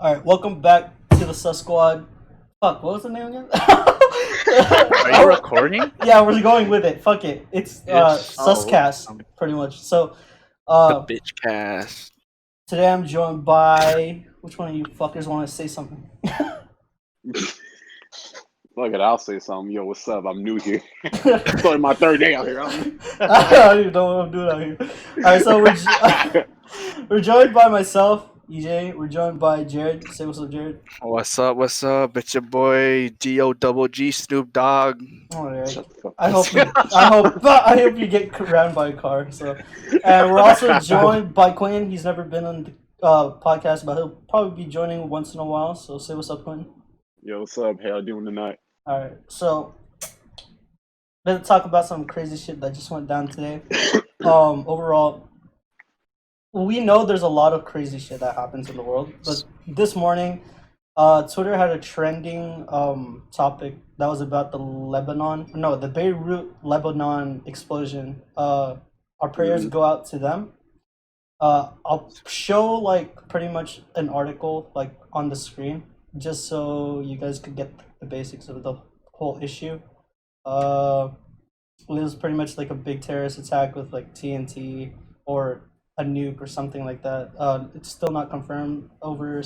All right, welcome back to the Sus Squad. Fuck, what was the name again? Are you recording? Yeah, we're going with it. Fuck it. It's Yes. Suscast, pretty much. So, The uh, bitch cast. today I'm joined by which one of you fuckers want to say something? Fuck it, I'll say something. Yo, what's up? I'm new here. It's only my third day out here. I don't even know what I'm doing out here. All right, so we're joined by myself, EJ. We're joined by Jared. Say what's up, Jared. What's up? What's up? It's your boy G-O-double-G Snoop Dogg. All right. Shut the fuck I up. hope you get ran by a car. So, and we're also joined by Quintin. He's never been on the podcast, but he'll probably be joining once in a while. So say what's up, Quintin. Yo, what's up? How y'all doing tonight? All right. So let's talk about some crazy shit that just went down today. Overall, we know there's a lot of crazy shit that happens in the world, but this morning, Twitter had a trending topic that was about the Beirut, Lebanon explosion. Our prayers go out to them. I'll show like pretty much an article like on the screen just so you guys could get the basics of the whole issue. It was pretty much like a big terrorist attack with like TNT or a nuke or something like that. It's still not confirmed. Over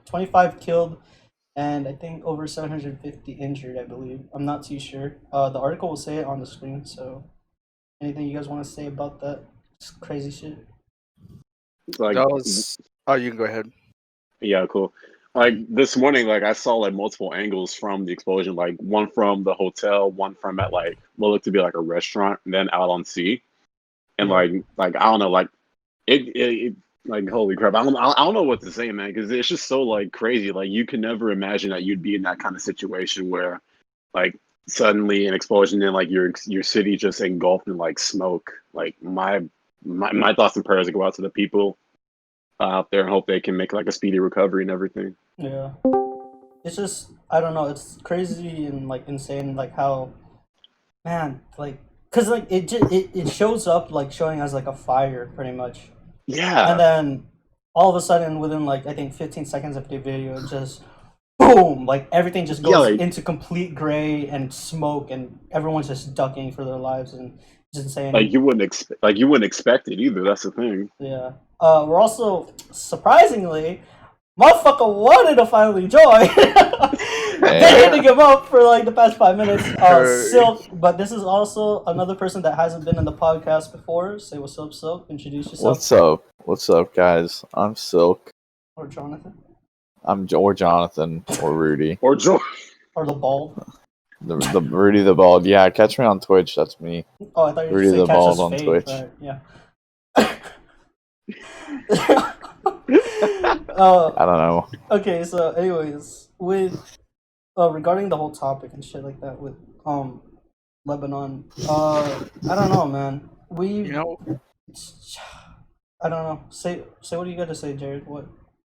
25 killed, and I think over 750 injured, I believe. I'm not too sure. The article will say it on the screen. So, anything you guys want to say about that? Just crazy shit. Like, That was. Oh, you can go ahead. yeah, cool. Like this morning, like I saw like multiple angles from the explosion. Like one from the hotel, one from at like what looked to be like a restaurant, and then out on sea. And like I don't know, like it like holy crap, I don't know what to say, man, because it's just so like crazy. Like you can never imagine that you'd be in that kind of situation where like suddenly an explosion and like your city just engulfed in like smoke. Like my thoughts and prayers go out to the people out there and hope they can make like a speedy recovery and everything. Yeah. It's just I don't know. It's crazy and like insane. Like how, man, like because like it shows up like showing as like a fire pretty much. And Yeah, then all of a sudden, within like I think 15 seconds of the video, just boom, like everything just yeah, goes like into complete gray and smoke, and everyone's just ducking for their lives and just insane. like you wouldn't expect it either. That's the thing. Yeah. We're also surprisingly, motherfucker wanted to finally join. They had to give up for like the past 5 minutes. Silk, but this is also another person that hasn't been in the podcast before. Say what's up, Silk. Introduce yourself. What's up? What's up, guys? I'm Silk. Or Jonathan. Or Jonathan or Rudy. Or George. Or the bald. The Rudy the Bald. Yeah, catch me on Twitch. That's me. Oh, I thought you were Rudy saying the catch Bald us on fade, Twitch. but yeah. I don't know. Okay, so anyways, with regarding the whole topic and shit like that with Lebanon, I don't know, man. You know, I don't know. Say what do you got to say, Jared? What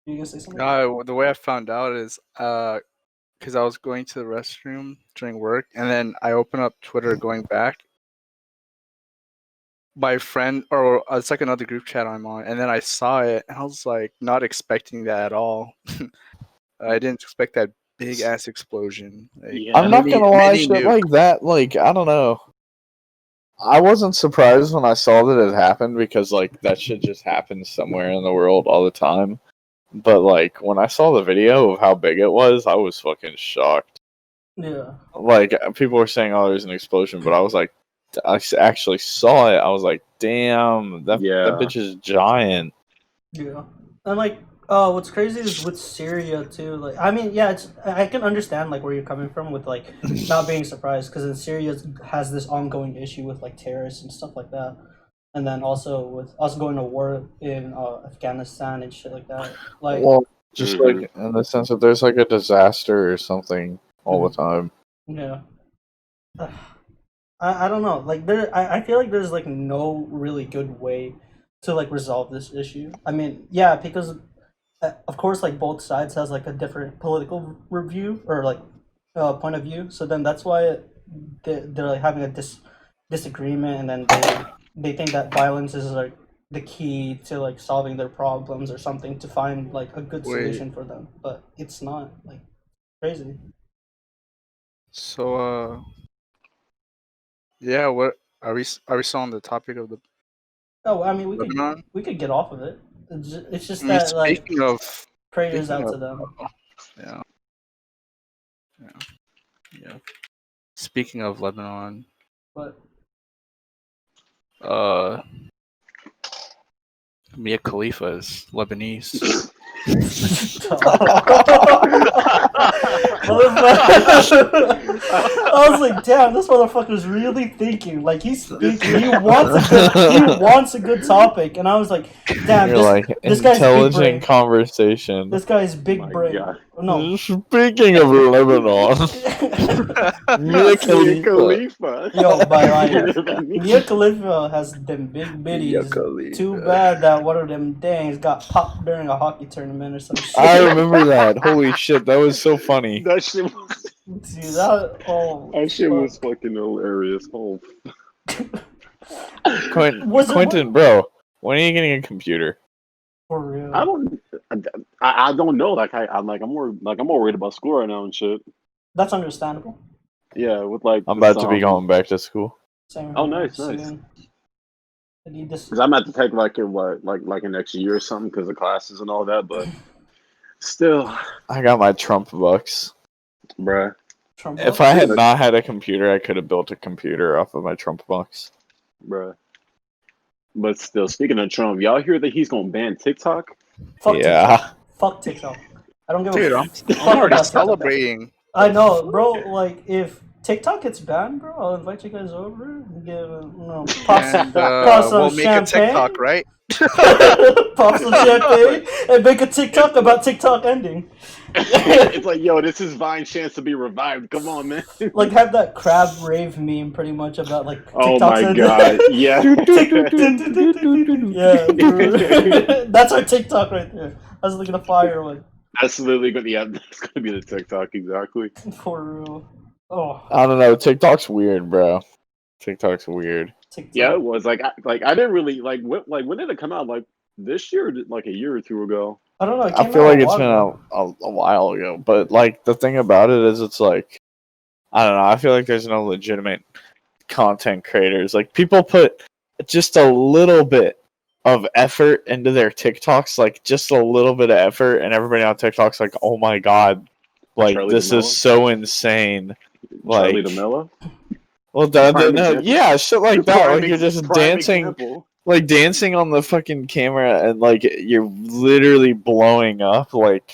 you gonna say something? the way I found out is because I was going to the restroom during work, and then I opened up Twitter going back. My friend, or it's like another group chat I'm on, and then I saw it, and I was like, not expecting that at all. I didn't expect that big ass explosion. Like, Yeah. I'm not gonna lie, mini shit nuke. like that. Like I don't know. I wasn't surprised when I saw that it happened because like that shit just happens somewhere in the world all the time. But like when I saw the video of how big it was, I was fucking shocked. Yeah. Like people were saying, "Oh, there's an explosion," but I was like, I actually saw it. I was like, "Damn, that bitch is giant." Yeah. And like, what's crazy is with Syria too. Like, I mean, yeah, I can understand like where you're coming from with like not being surprised because in Syria has this ongoing issue with like terrorists and stuff like that, and then also with us going to war in Afghanistan and shit like that. Like, Well, just like in the sense that there's like a disaster or something all the time. yeah. I don't know. Like I feel like there's like no really good way to like resolve this issue. I mean, yeah, because of course like both sides has like a different political review or like point of view. So then that's why they're like having a disagreement, and then they think that violence is like the key to like solving their problems or something to find like a good solution for them, but it's not like crazy. So yeah, what are we still on the topic of the Oh, I mean, Lebanon? we could get off of it. It's just I mean, that like speaking of prayers out to them. yeah, yeah. Speaking of Lebanon, But Mia Khalifa is Lebanese. I was like, damn, this motherfucker's really thinking. Like he wants a good topic, and I was like, damn, You're like this guy's big brain. intelligent conversation. This guy's big My brain. God. No. Speaking of Lebanon, Mia Khalifa. Yo, Mia Khalifa has them big bitties. Too bad that one of them things got popped during a hockey tournament or some shit. I remember that. Holy shit, that was so funny. That shit was. Dude, that shit Was fucking hilarious. Oh. Quintin, bro, when are you getting a computer? For real. I don't know. I'm more worried about school right now and shit. That's understandable. Yeah, with like I'm about to be going back to school. Same Oh, here, nice. soon. I need this. Because I'm about to take like an extra year or something because of classes and all that. But still, I got my Trump bucks. bruh. If I had not had a computer, I could have built a computer off of my Trump bucks. Bruh. But still, speaking of Trump, y'all hear that he's gonna ban TikTok? Fuck Yeah. TikTok. Fuck TikTok. I don't give Dude, a I'm fuck already about TikTok. celebrating. I know, bro. Like, if TikTok gets banned, bro, I'll invite you guys over and pop some, pop some we'll make champagne. a TikTok, right? Pop some champagne and make a TikTok about TikTok ending. It's like, yo, this is Vine's chance to be revived. Come on, man. Like, have that crab rave meme pretty much about like TikTok's Oh my ending. god, yeah. Yeah, that's our TikTok right there. I was looking at fire one. That's literally that's gonna be the TikTok exactly. For real. Oh. I don't know. TikTok's weird, bro. TikTok's weird. TikTok. Yeah, it was like I didn't really like when did it come out? Like this year, or like a year or two ago. I don't know. I feel like it's been a while ago, but like the thing about it is, it's like I don't know. I feel like there's no legitimate content creators. Like people put just a little bit of effort into their TikToks, like just a little bit of effort, and everybody on TikTok's like, "Oh my god, like Charlie this D'Amelio? is so insane!" Like, Charlie D'Amelio? well, yeah, shit like that. Like you're just dancing. Example. Like dancing on the fucking camera and like you're literally blowing up, like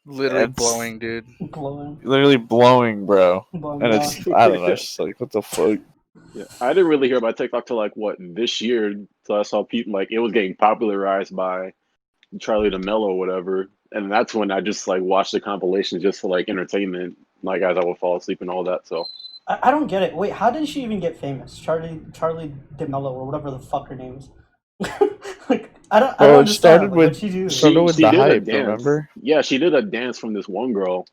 Literally blowing, dude. Blowing. Literally blowing, bro. Blowing And it's I don't know, it's just like what the fuck. Yeah, I didn't really hear about TikTok till like this year. So I saw people like it was getting popularized by Charlie D'Amelio or whatever, and that's when I just like watched the compilation just for like entertainment, like as I would fall asleep and all that. So. I don't get it. Wait, how did she even get famous? Charlie D'Amelio or whatever the fuck her name is. Like I don't understand. Started like, with what she do? She the did a hype, dance. Remember? Yeah, she did a dance from this one girl,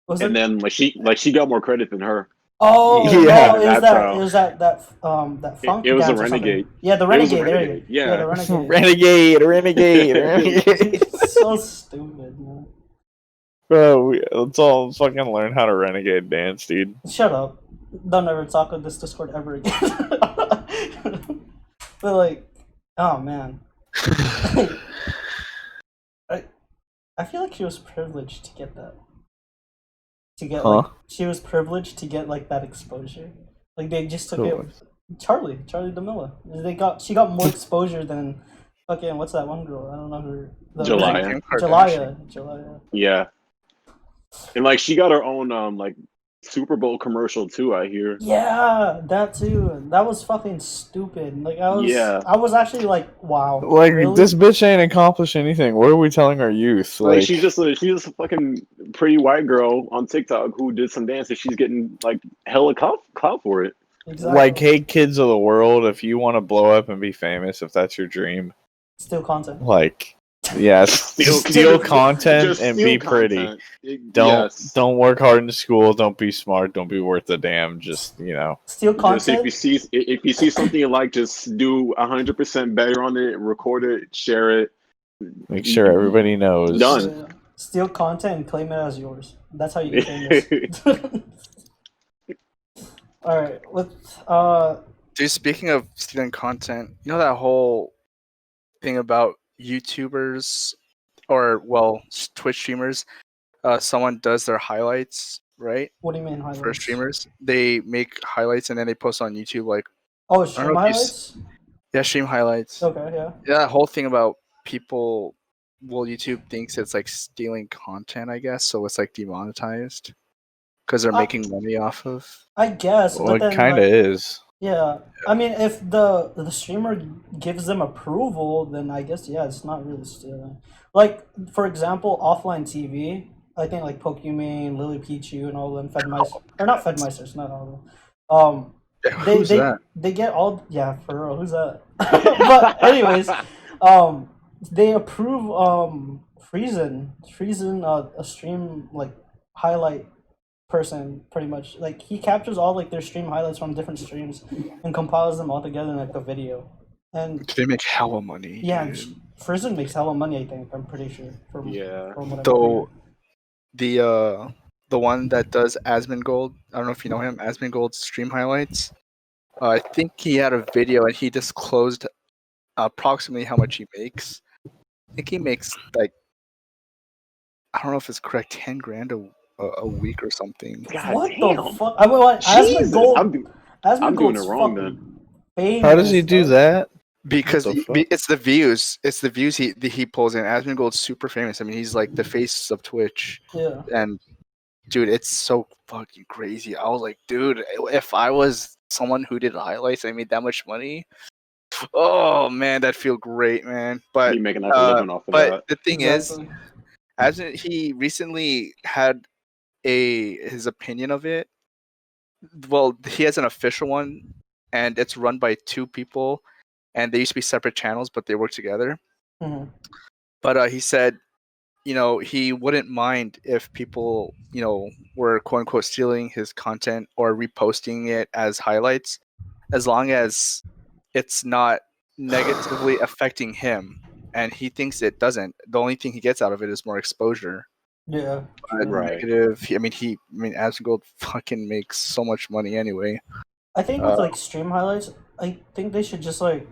then she got more credit than her. Oh yeah, no, it was that funk. It was dance a or something. Renegade. Yeah, the Renegade. There you go. Yeah, the Renegade. Renegade. So stupid, man. Bro, let's all fucking learn how to renegade dance, dude. Shut up. Don't ever talk on this Discord ever again. But like, oh man. I feel like she was privileged to get that. She was privileged to get like that exposure. Like they just took it. Charlie D'Amelio. She got more exposure than fucking what's that one girl? I don't know her. Jalaya. Yeah. And like she got her own like Super Bowl commercial too, I hear. Yeah, that too. That was fucking stupid. Like I was actually like, wow. Like really? This bitch ain't accomplished anything. What are we telling our youth? Like she's just a fucking pretty white girl on TikTok who did some dance and she's getting like hella clout for it. Exactly. Like, hey kids of the world, if you want to blow up and be famous, if that's your dream, still content. like Yeah, Steal- steal content Just and steal be pretty. content. Don't Yes. work hard in school. Don't be smart. Don't be worth a damn. Just Steal Just content. if you see something you like, just do 100% better on it. Record it, share it. make sure everybody knows. Done. Yeah. Steal content and claim it as yours. That's how you get famous. All right. Dude, speaking of stealing content, you know that whole thing about YouTubers or Twitch streamers? Someone does their highlights, right? What do you mean For highlights? streamers, they make highlights and then they post on YouTube. Like, Oh, I don't stream know if highlights. yeah, stream highlights. Okay, yeah. Yeah, that whole thing about people. Well, YouTube thinks it's like stealing content, I guess, so it's like demonetized because they're making money off of. I guess, Well, but then it kind of is. yeah. I mean, if the streamer gives them approval, then I guess yeah, it's not really stealing. Like for example, offline TV. I think like Pokimane, Lily Pichu, and all of them, Fedmeister, or not Fedmeisters, not all of them. Who's that? They get all yeah for real. Who's that? But anyways, they approve Friesen a stream like highlight person pretty much, like he captures all like their stream highlights from different streams and compiles them all together in like a video. And They make hella money. yeah, dude. Friesen makes hella money. I think I'm pretty sure. From what I Though hear. the one that does Asmongold, I don't know if you know him, Asmongold's stream highlights. I think he had a video and he disclosed approximately how much he makes. I think he makes like, I don't know if it's correct, 10 grand a week or something. God What damn. the fuck? I mean, what? Jesus, I'm Asmongold's doing it wrong fucking then. famous, How does he do dog. that? Because What the fuck? it's the views. It's the views he pulls in. Asmongold's super famous. I mean, he's like the face of Twitch. Yeah. And dude, it's so fucking crazy. I was like, dude, if I was someone who did highlights and I made that much money, oh man, that'd feel great, man. But You making like a living off of but that. the thing Exactly. is, he recently had his opinion of it. Well, he has an official one, and it's run by two people, and they used to be separate channels, but they work together. Mhm. But he said, he wouldn't mind if people, were quote unquote stealing his content or reposting it as highlights, as long as it's not negatively affecting him. And he thinks it doesn't. The only thing he gets out of it is more exposure. Yeah. But Right. negative. Asmongold fucking makes so much money anyway. I think with like stream highlights, I think they should just like,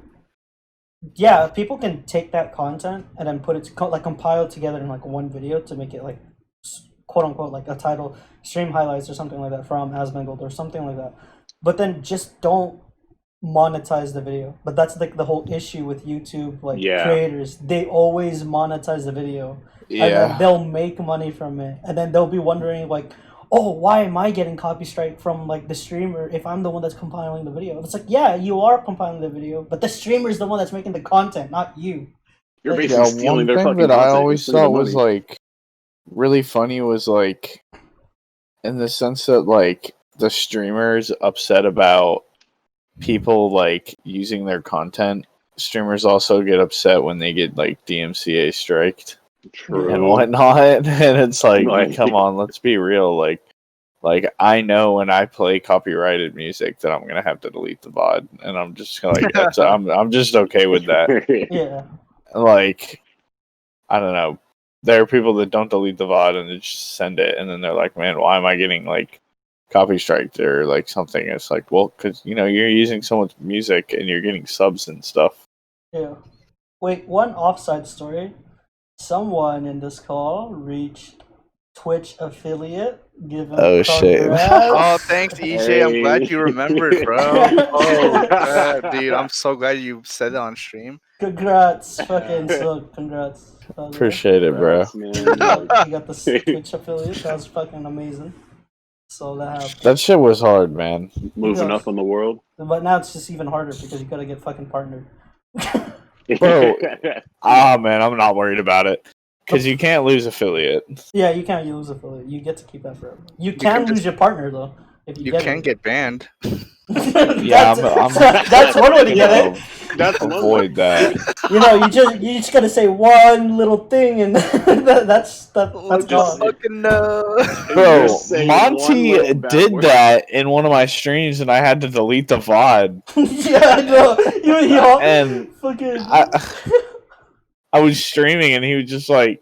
yeah, people can take that content and then put it like compile it together in like one video to make it like quote unquote like a title, stream highlights or something like that from Asmongold or something like that. But then just don't monetize the video. But that's like the whole issue with YouTube like Yeah. creators. They always monetize the video. And then Yeah. they'll make money from it. And then they'll be wondering like, oh, why am I getting copy strike from like the streamer if I'm the one that's compiling the video? It's like, yeah, you are compiling the video, but the streamer's the one that's making the content, not you. You're Like- basically Yeah, stealing one their thing fucking that I content. always Stealing thought their was money. like really funny was like in the sense that like the streamers upset about people like using their content. Streamers also get upset when they get like DMCA striked True. and whatnot, and it's like, Like- come on, let's be real. Like I know when I play copyrighted music that I'm gonna have to delete the VOD, and I'm just like, I'm just okay with that. Yeah. Like, I don't know. There are people that don't delete the VOD and they just send it, and then they're like, man, why am I getting like copy striked or like something? It's like, well, because you're using someone's music and you're getting subs and stuff. Yeah. Wait, one offside story. Someone in this call reached Twitch affiliate. Give him Oh, shit. congrats. Oh, thanks, EJ. I'm glad you remembered, bro. Oh, God, dude, I'm so glad you said that on stream. Congrats, fucking so congrats. Appreciate it, bro. Congrats, man. You got the Twitch affiliate. That was fucking amazing. So that happened. That shit was hard, man. Moving up in the world. But now it's just even harder because you gotta get fucking partnered. Bro. Ah, man, I'm not worried about it. Because you can't lose affiliate. Yeah, you can't lose affiliate. You get to keep that forever. You can can lose your partner though. If You get can it. get banned. Yeah, I'm That's one way to get gonna it. That's one avoid that. You just gotta say one little thing, and that's Just gone. fucking no. Bro, Just say one Monty little bad did word. that in one of my streams, and I had to delete the VOD. Yeah, I know. And fucking. I was streaming, and he was just like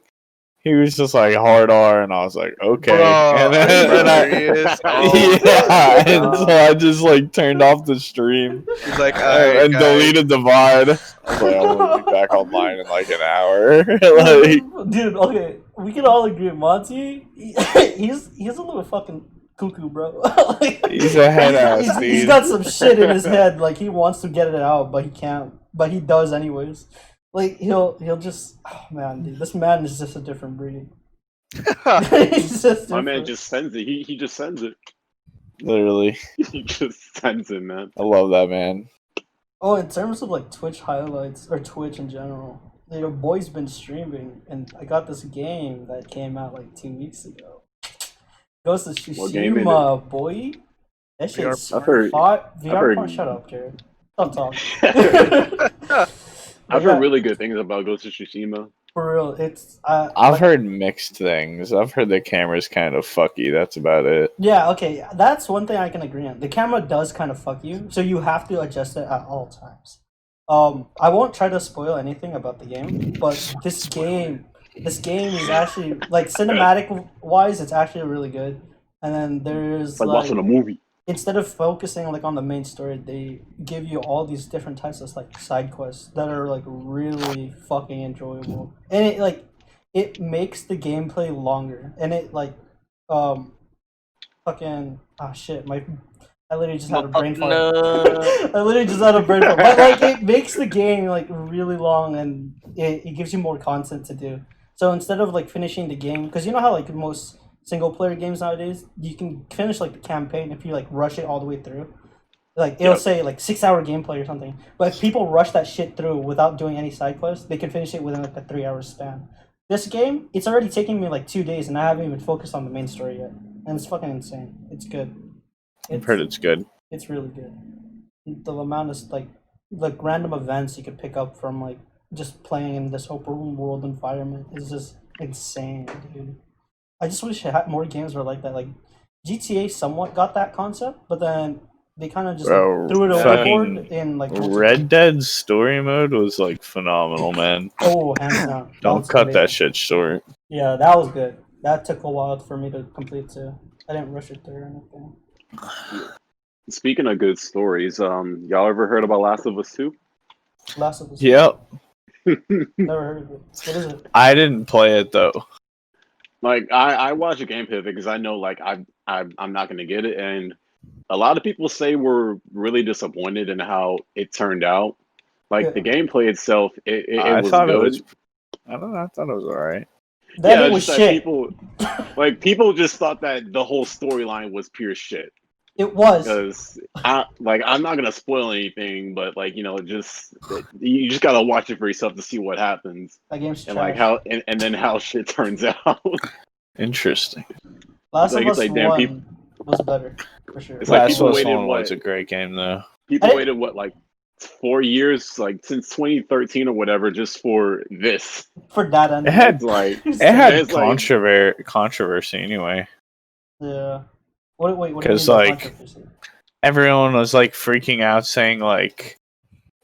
hard R, and I was like, okay. Bro, and are you then serious? Oh yeah, my and so God. I just like turned off the stream He's like, alright, and guys. deleted the VOD. I was like, I'm gonna be back online in like an hour. Like, Dude, okay, we can all agree, Monty. He's a little fucking cuckoo, bro. Like, he's a head ass he's dude. got some shit in his head. Like he wants to get it out, but he can't. But he does anyways. Like he'll just. Oh man, dude, this man is just a different breed. He's just My man different. just sends it. He just sends it. Literally, He just sends it, man. I love that man. Oh, in terms of like Twitch highlights or Twitch in general, boy's been streaming, and I got this game that came out like 2 weeks ago. Ghost of What game is Tsushima, boy. That shit's I've heard- hot. I've VR heard- porn. Shut up, Jared. Stop talking. I've heard really good things about Ghost of Tsushima. For real, it's. I've heard mixed things. I've heard the camera's kind of fucky. That's about it. Yeah, okay, that's one thing I can agree on. The camera does kind of fuck you, so you have to adjust it at all times. I won't try to spoil anything about the game, but this game is actually like cinematic wise, it's actually really good. And then there's It's like watching a movie. instead of focusing like on the main story, they give you all these different types of like side quests that are like really fucking enjoyable, and it makes the gameplay longer, and it fucking shit I literally just had a brain fart. I literally just had a brain fart. But like it makes the game like really long, and it gives you more content to do. So instead of like finishing the game, because you know how like most single player games nowadays, you can finish like the campaign if you like rush it all the way through. Like it'll say like 6-hour gameplay or something. But if people rush that shit through without doing any side quests, they can finish it within like a 3-hour span. This game, it's already taking me like 2 days, and I haven't even focused on the main story yet. And it's fucking insane. It's good. I've heard it's good. It's really good. The amount of like random events you could pick up from like just playing in this open world environment is just insane, dude. I just wish more games were like that. Like GTA somewhat got that concept, but then they kind of just Bro, threw it fucking overboard in like Red Dead story mode was like phenomenal, man. Oh, hands down. Don't was cut that amazing. shit short. Yeah, that was good. That took a while for me to complete too. I didn't rush it through or anything. Speaking of good stories, y'all ever heard about Last of Us 2? Last of Us. Yep. Never heard of it. What is it? I didn't play it though. Like I watch a gameplay of it because I know like I'm not gonna get it, and a lot of people say we're really disappointed in how it turned out. Like the gameplay itself, it I was thought good. it was. I don't know. I thought it was alright. That yeah, was just that shit. people just thought that the whole storyline was pure shit. It was. Because I'm not gonna spoil anything, but like just you just gotta watch it for yourself to see what happens That game's and trash. like how and then how shit turns out. Interesting. Last like, of it's Us like, damn, 1 was better, for sure. It's like Last people of Us waited, 1 what? was a great game though. People waited like 4 years, like since 2013 or whatever, just for this. For that end. It had It's like it had it's like- controversy anyway. Yeah. What do you mean 'Cause, by like, controversy? Everyone was like freaking out, saying like,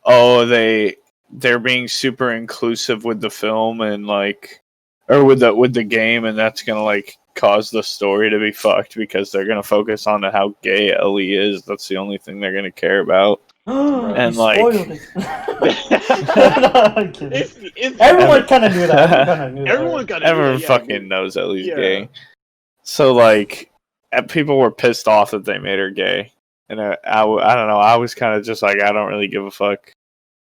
"Oh, they're being super inclusive with the film and like, or with the game, and that's gonna like cause the story to be fucked because they're gonna focus on how gay Ellie is. That's the only thing they're gonna care about." And, You like- spoiled it. No, I'm kidding. it's- Everyone kind of knew that. everyone got Everyone fucking knows Ellie's gay. So like, people were pissed off that they made her gay, and I don't know. I was kind of just like, I don't really give a fuck.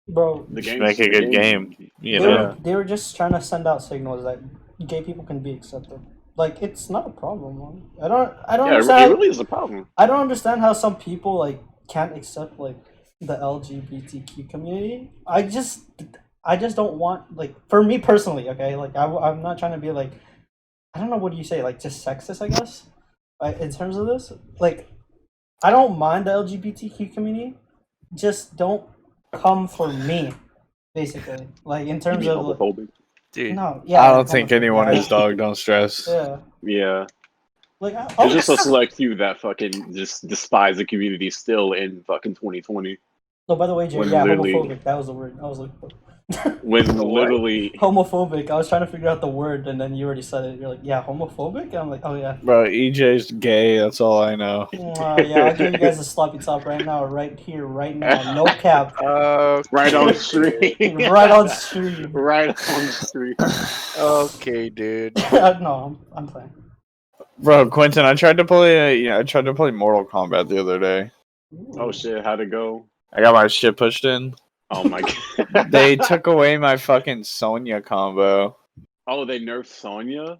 Bro, The Just game, make a good game, you they know. were, they were just trying to send out signals that gay people can be accepted. Like it's not a problem, man. I don't Yeah, it understand. really is a problem. I don't understand how some people like can't accept like the LGBTQ community. I just don't want, like, for me personally, okay, like I'm not trying to be like, I don't know, what do you say, like just sexist, I guess, in terms of this. Like I don't mind the LGBTQ community. Just don't come for me, basically. Like in You terms be of homophobic. Dude, no, yeah. I don't think homophobic, anyone yeah. is, dog. Don't stress. Yeah, Yeah. like There's just a select few that fucking just despise the community still in fucking 2020. Oh, by the way, Jay, When yeah, literally- homophobic. That was the word I was looking for. When What? literally Homophobic. I was trying to figure out the word, and then you already said it. You're like, yeah, homophobic. And I'm like, oh yeah. Bro, EJ's gay. That's all I know. Yeah, I'll give you guys a sloppy top right now, right here, right now. No cap. right on stream. Right on stream. Right on stream. Okay, dude. No, I'm playing. Bro, Quintin, I tried to play. I tried to play Mortal Kombat the other day. Oh shit, how'd it go? I got my shit pushed in. Oh my god. They took away my fucking Sonya combo. Oh, they nerfed Sonya?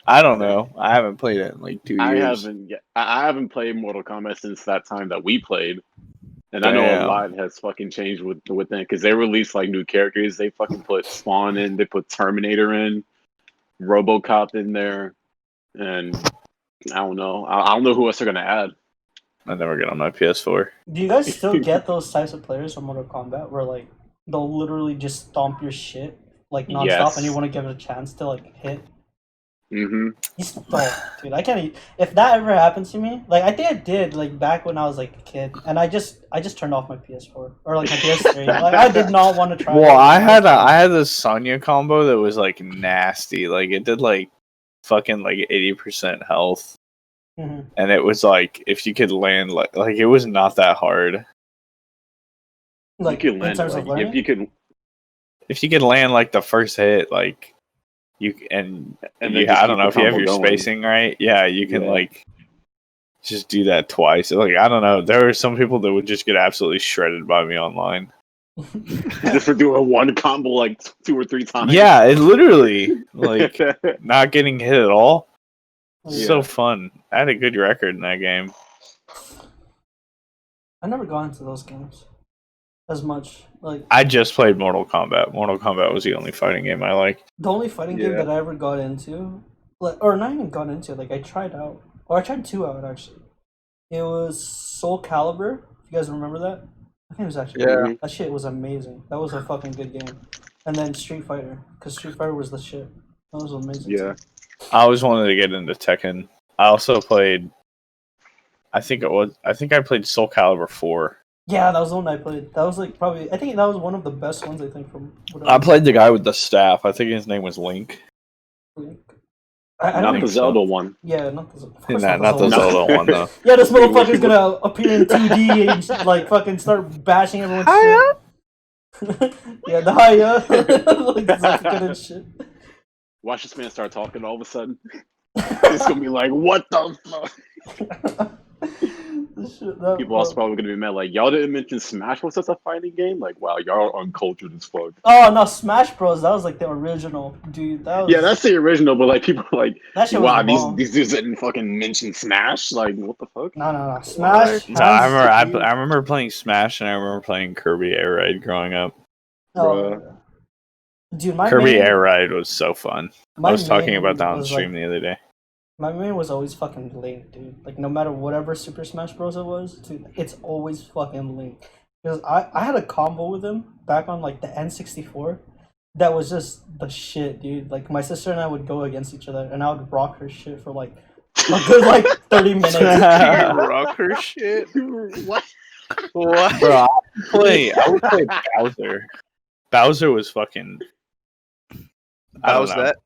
I don't know. I haven't played it in like 2 I years. haven't yet. I haven't played Mortal Kombat since that time that we played. And I know Damn. a lot has fucking changed with them because they released like new characters. They fucking put Spawn in, they put Terminator in, RoboCop in there, and I don't know. I don't know who else they're gonna add. I never get on my PS4. Do you guys still get those types of players from Mortal Kombat where like they'll literally just stomp your shit like nonstop Yes. and you want to give it a chance to like hit? Mm-hmm. Dude, I can't. If that ever happens to me, like I think I did, like back when I was like a kid, and I just turned off my PS4 or like my PS3. Like I did not want to try. Well, I had this Sonya combo that was like nasty. Like it did like fucking like 80% health. Mhm. And it was like if you could land like it was not that hard. Like you could in land terms like, of learning. If you could land like the first hit, like you And then you, just I don't keep know the if you have combo your going. spacing right. Yeah, you can Yeah. like just do that twice. Like I don't know. There were some people that would just get absolutely shredded by me online. just for doing one combo like 2 or 3 times. Yeah, it literally like not getting hit at all. Yeah. So fun. I had a good record in that game. I never got into those games as much. Like I just played Mortal Kombat. Mortal Kombat was the only fighting game I liked. the only fighting game Yeah. that I ever got into, like or not even got into, like I tried out, or I tried 2 out actually. It was Soul Calibur. If you guys remember that, I think it was actually Yeah. that shit was amazing. That was a fucking good game. And then Street Fighter, because Street Fighter was the shit. That was amazing. Yeah. too. I always wanted to get into Tekken. I also played. I think I played Soul Calibur 4. Yeah, that was the one I played. That was like probably. I think that was one of the best ones. I think from. What I played the guy with the staff. I think his name was Link. I Not don't the think Zelda one. Yeah, not the. Of course Not the Zelda. Zelda one though. Yeah, this motherfucker's gonna appear in 2D and like fucking start bashing everyone's shit. Yeah, the Haya. Like Zephyr and shit. Watch this man start talking all of a sudden. It's gonna be like, what the fuck? People also probably gonna be mad, like, y'all didn't mention Smash Bros. As a fighting game? Like, wow, y'all are uncultured as fuck. Oh no, Smash Bros. That was like the original, dude. That was, Yeah, that's the original, but like people are like, that shit was wow, bomb. these dudes didn't fucking mention Smash? Like, what the fuck? No. Smash. No, I remember playing Smash and I remember playing Kirby Air Ride growing up. Oh, dude, my Kirby main, Air Ride was so fun. my I was talking main about that on was, stream like, the other day. my main was always fucking Link, dude. Like no matter whatever Super Smash Bros. It was, dude, it's always fucking Link. Because I had a combo with him back on like the N64. That was just the shit, dude. Like my sister and I would go against each other, and I would rock her shit for like a good like 30 minutes. Rock her shit. What? What? Bro, I would play Bowser. Bowser was fucking. I How don't was know. that?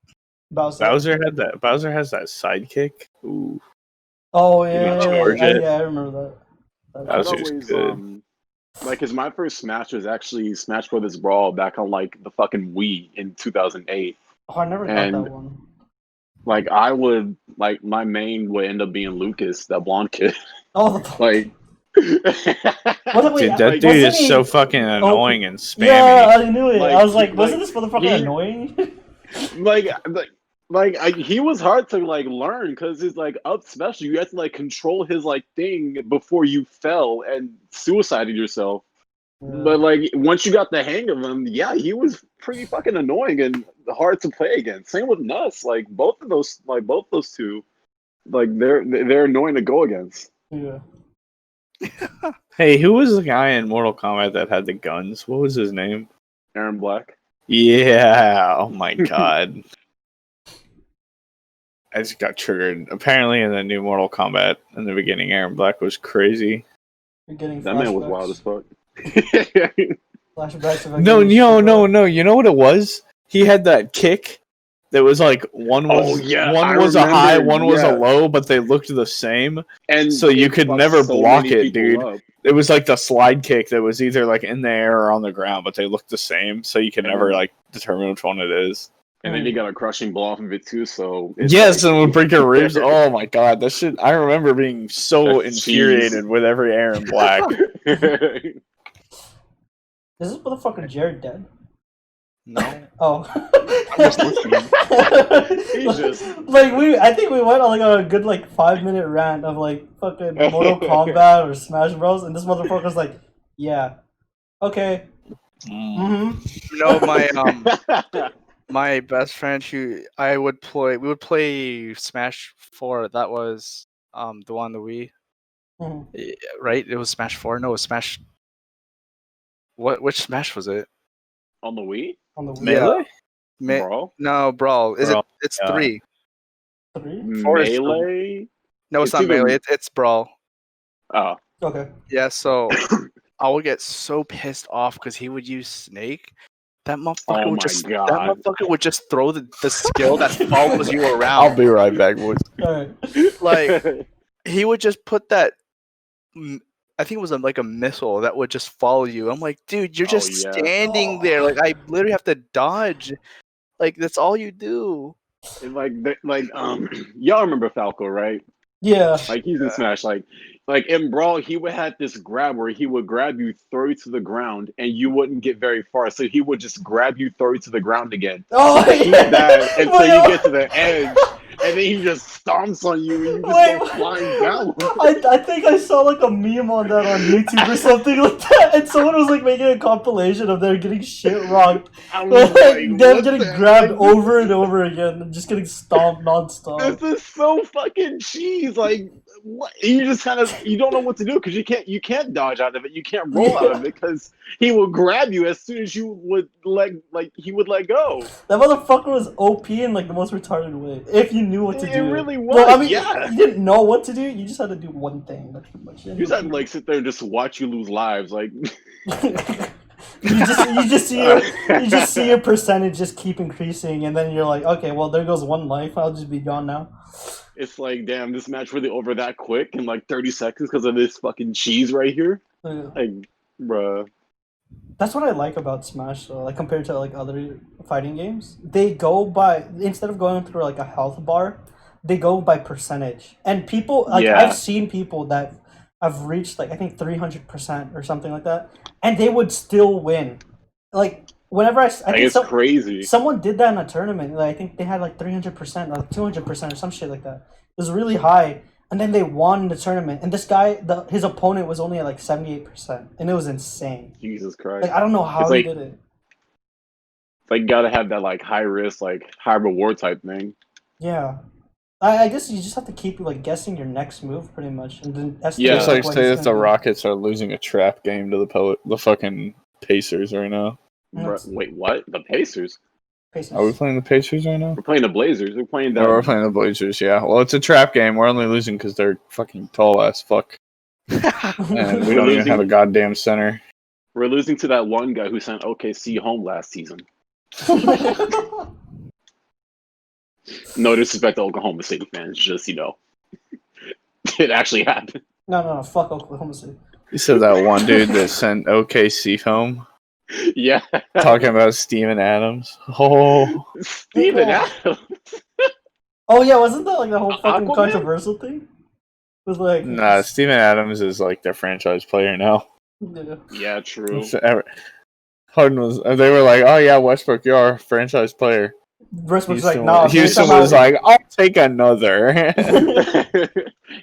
Bowser has that sidekick. Ooh, Oh You yeah, can charge it. I remember that. That was I'd just always, good. like, cause my first Smash was actually Smash Brothers Brawl back on like the fucking Wii in 2008. Oh, I never got And- that one. Like, I would like my main would end up being Lucas, that blonde kid. Oh, the, Like, wasn't, wait, Dude, that like, dude is wasn't he- so fucking annoying and spammy. Yeah, I knew it. Like, I was like, wasn't like, this motherfucker he- annoying? he was hard to like learn because he's like up special. You have to like control his like thing before you fell and suicided yourself. But like once you got the hang of him, yeah, he was pretty fucking annoying and hard to play against. Same with Nuss. Like both those two, like they're annoying to go against. Yeah. Hey, who was the guy in Mortal Kombat that had the guns? What was his name? Aaron Black. Yeah. Oh my god. I just got triggered. Apparently, in the new Mortal Kombat, in the beginning, Aaron Black was crazy. You're getting That flashbacks. man was wild as fuck. Flashbacks of No. You know what it was? He had that kick that was like one was I was a high, remember, one was a low, but they looked the same. And So you could fucked never so block many it, people dude. up. It was like the slide kick that was either like in the air or on the ground, but they looked the same, so you could And never then- like determine which one it is. And then you got a crushing blow off of it too, so Yes, and would break your ribs. Oh my god, that shit! I remember being so That's infuriated cheese. with every Aaron Black. Is this motherfucker Jared dead? No. Oh. just listening. He's just- I think we went on like a good like 5-minute rant of like fucking Mortal Kombat or Smash Bros. And this motherfucker's like, yeah, okay, No, my best friend we would play Smash 4. That was the one on the Wii. Mhm. Yeah, right? It was Smash 4. No, it was Smash. Which Smash was it? On the Wii? On the Wii. Melee? Brawl? No, Brawl. Brawl, It's yeah. 3. 3? Four is Melee? No, it's It's not either- Melee. It's Brawl. Oh. Okay. Yeah, so I would get so pissed off because he would use Snake. That motherfucker Oh would my just God. that motherfucker would just throw the skill that follows you I'll around. be right back, boys. Alright. Like he would just put that. I think it was like a missile that would just follow you. I'm like, dude, you're just yeah. standing there. Like I literally have to dodge. Like that's all you do. And y'all remember Falco, right? Yeah. Like he's in Smash. Like in Brawl, he would have this grab where he would grab you, throw you to the ground, and you wouldn't get very far. So he would just grab you, throw you to the ground again. Oh Keep yeah. that until Wait, you get to the edge, and then he just stomps on you, and you just Wait, go flying down. I think I saw like a meme on that on YouTube or something like that, and someone was like making a compilation of them getting shit rocked, I was like like, them what getting the grabbed heck? over and over again, and just getting stomped nonstop. This is so fucking cheese. Like, what? You just kind of you don't know what to do because you can't dodge out of it. You can't roll out of it because he will grab you as soon as you would he would let go. That motherfucker was OP in like the most retarded way. If you knew what to It do. really was. Well, I mean, yeah. you didn't know what to do. You just had to do one thing. That's pretty much it. You just had to like sit there and just watch you lose lives. Like you just see your percentage just keep increasing, and then you're like, okay, well there goes one life. I'll just be gone now. it's like, damn, this match really over that quick in like 30 seconds because of this fucking cheese right here. Yeah. Like, bruh. That's what I like about Smash, though. Like compared to like other fighting games, they go by instead of going through like a health bar, they go by percentage. And people like Yeah. I've seen people that have reached like I think 300% or something like that, and they would still win. Like whenever I Like, think it's crazy. someone did that in a tournament. Like, I think they had like 300%, like 200% or some shit like that. It was really high, and then they won the tournament. And this guy, his opponent was only at like 78%, and it was insane. Jesus Christ. Like I don't know how It's he like- did it. It's like, gotta have that like high risk, like high reward type thing. Yeah, I guess you just have to keep like guessing your next move pretty much, and then estimate, Yeah. Just like what say he's that the gonna do. Rockets are losing a trap game to the fucking Pacers right now. That's- Wait, what? The Pacers? Pacers. Are we playing the Pacers right now? We're playing the Blazers. We're playing No, we're that. playing the Blazers. Yeah. Well, it's a trap game. We're only losing because they're fucking tall ass fuck, and we don't even have a goddamn center. We're losing to that one guy who sent OKC home last season. No disrespect to Oklahoma City fans, just it actually happened. No, fuck Oklahoma City. You said that one dude that sent OKC home Yeah, talking about Steven Adams. Oh, Steven Yeah. Adams. Oh yeah, wasn't that like the whole fucking Aquaman? controversial thing? It was like nah, Steven Adams is like their franchise player now. Yeah. Yeah, true. Harden was. They were like, "Oh yeah, Westbrook, you're our franchise player." Westbrook's like, Houston, no. Houston was like, "I'll take another."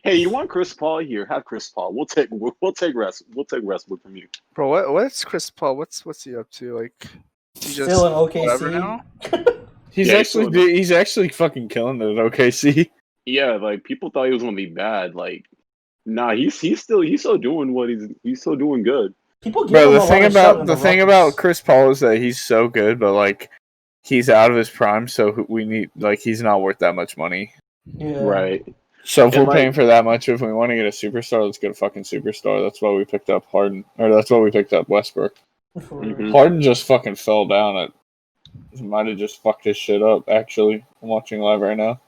Hey, you want Chris Paul here? Have Chris Paul. We'll take Westbrook from you. Bro, what's Chris Paul? What's he up to? Like, he just still in whatever OKC. now? He's actually fucking killing it at OKC. Yeah, like people thought he was gonna be bad. Like Nah, he's still doing what he's still doing good. People give Bro, him the a thing lot of shot in about the Rockets. Chris Paul is that he's so good, but like he's out of his prime, so we need like he's not worth that much money. Yeah. Right. So if And, we're paying for that much, if we want to get a superstar, let's get a fucking superstar. That's why we picked up Harden, or that's why we picked up Westbrook. For Mhm. real. Harden just fucking fell down. He might have just fucked his shit up. Actually, I'm watching live right now.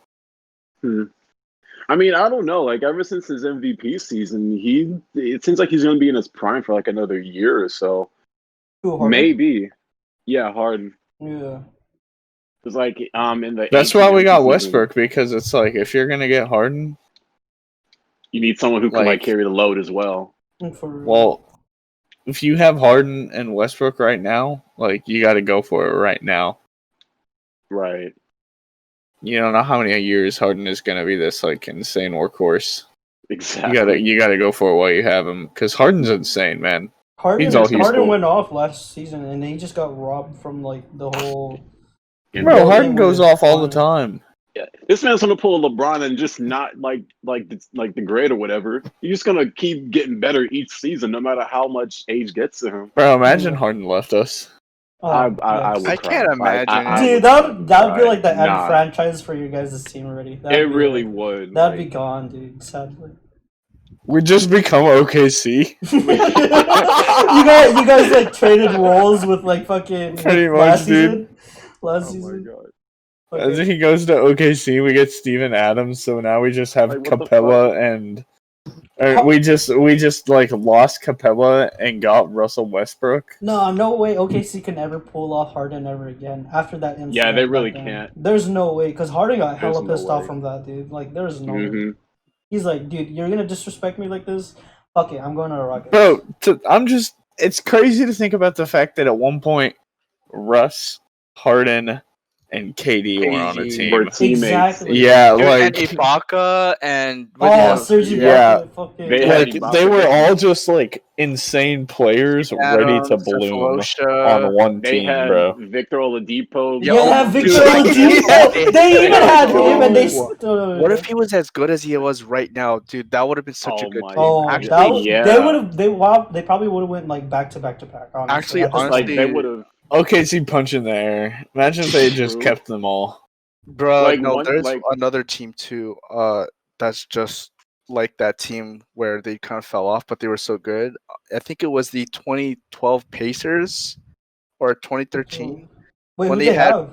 I mean, I don't know. Like ever since his MVP season, it seems like he's going to be in his prime for like another year or so. Who, Harden? Maybe. Yeah, Harden. Yeah. It's like in the That's 18 why we got season, Westbrook, because it's like if you're gonna get Harden, you need someone who can like Like- carry the load as well. For real. well, if you have Harden and Westbrook right now, like you got to go for it right now. Right. You don't know how many years Harden is gonna be this like insane workhorse. Exactly. You gotta go for it while you have him, because Harden's insane, man. He's all Harden useful. went off last season, and he just got robbed from like the whole. Bro, Yeah, Harden with goes his off all the prime. time. Yeah. This man's gonna pull a LeBron and just not like the great or whatever. He's just gonna keep getting better each season, no matter how much age gets to him. Bro, imagine Yeah. Harden left us. I yes. would I cry. can't imagine. I Dude, would that fucking would be cry. like the end Nah, franchise for your guys' team already. it really would. That'd be Like, gone, dude. Sadly. We just become OKC. you guys like traded roles with like fucking Pretty like, much, last dude. season. Last oh my season. god. As Okay. he goes to OKC, we get Steven Adams, so now we just have Like, what the Capella and we just like lost Capella and got Russell Westbrook. No way OKC can ever pull off Harden ever again after that incident. Yeah, they back really then. can't. There's no way, because Harden got There's hella no pissed off way. from that, dude. Like, there's no way. hmm He's like, dude, you're gonna disrespect me like this? Fuck it, I'm going to the Rockets. Bro, it's crazy to think about the fact that at one point Russ, Harden, and KD were on a KD team. We're teammates. Exactly. Yeah, Dude, like and Ibaka and Oh, Serge Ibaka. Yeah. Fucking. They had like Ibaka. they were all just like insane players ready to Adams, bloom Sefolosha. on one They team, had bro. Victor Oladipo. Yeah, oh, Victor dude, Oladipo. They even had him, and they. What if he was as good as he was right now, dude? That would have been such a Oh good my team. Oh, Actually, yeah. They would have. They probably would have went like back to back. Honestly, Actually, at this Like honestly, they would have. OKC punch in the air. Imagine if they just True. kept them all. bro, Like, no, one- there's like- another team too. That's just like that team where they kind of fell off, but they were so good. I think it was the 2012 Pacers or 2013. Wait, when who they they had- have?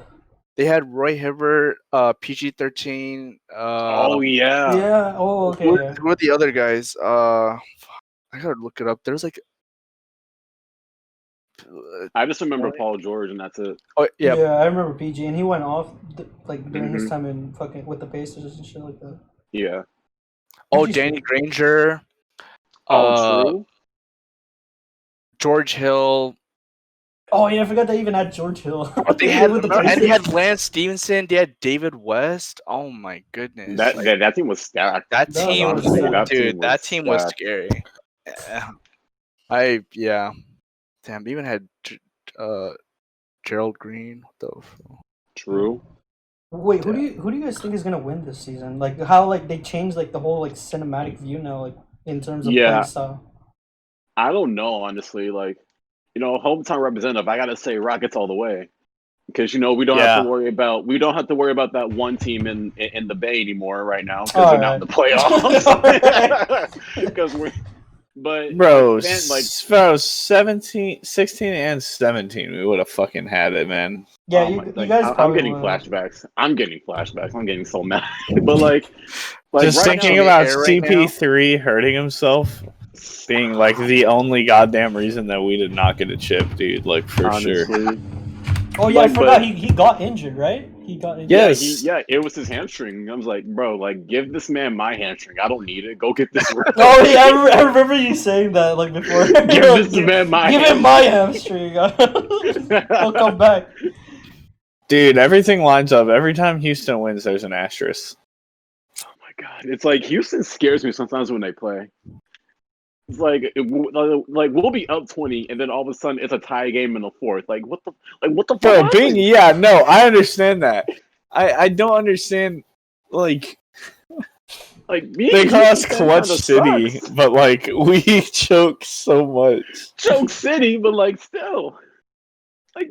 They had Roy Hibbert, PG-13. Oh yeah. Yeah. Oh, okay. who, Yeah. who are the other guys? I gotta look it up. There's like, I just remember Paul George, and that's it. oh yeah, I remember PG, and he went off like during his Mhm. time in fucking with the Pacers and shit like that. Yeah. oh PG's Danny good. Granger, True. George Hill. Oh yeah, I forgot they even had George Hill. They had with the and they had Pacers. Lance Stevenson. They had David West. Oh my goodness, That Like, that team was stacked. that that team, was honestly, that dude, team that was team was stacked. scary. Yeah. Damn, they even had Gerald Green. What the fuck? True. Wait, who do you guys think is gonna win this season? Like how like they changed like the whole like cinematic view now, like in terms of Yeah. play style. I don't know, honestly. Like, hometown representative. I gotta say Rockets all the way, because we don't have to worry about that one team in the Bay anymore right now because they're not in the playoffs. Because but Bro, man, like 16 and 17, we would have fucking had it, man. Yeah, oh you, my- you like, guys. I'm probably getting will. flashbacks. I'm getting so mad. But like Just right thinking now, about air right now. CP3 hurting himself being like the only goddamn reason that we did not get a chip, dude. Like for sure. honestly, Oh yeah, I Like, forgot but- he got injured, right? He got injured. Yes. it was his hamstring. I was like, bro, like give this man my hamstring. I don't need it. Go get this. Oh yeah, I remember you saying that like before. Give You're like, this man my give him my hamstring. I'll come back. Dude, everything lines up. Every time Houston wins, there's an asterisk. Oh my god, it's like Houston scares me sometimes when they play. It's like we'll be up 20, and then all of a sudden it's a tie game in the fourth. Like what the fuck? Bro, happened? no, I understand that. I don't understand, like, Like They call us Houston Clutch kinda City, sucks. but like we choke so much. Choke City, but like still, like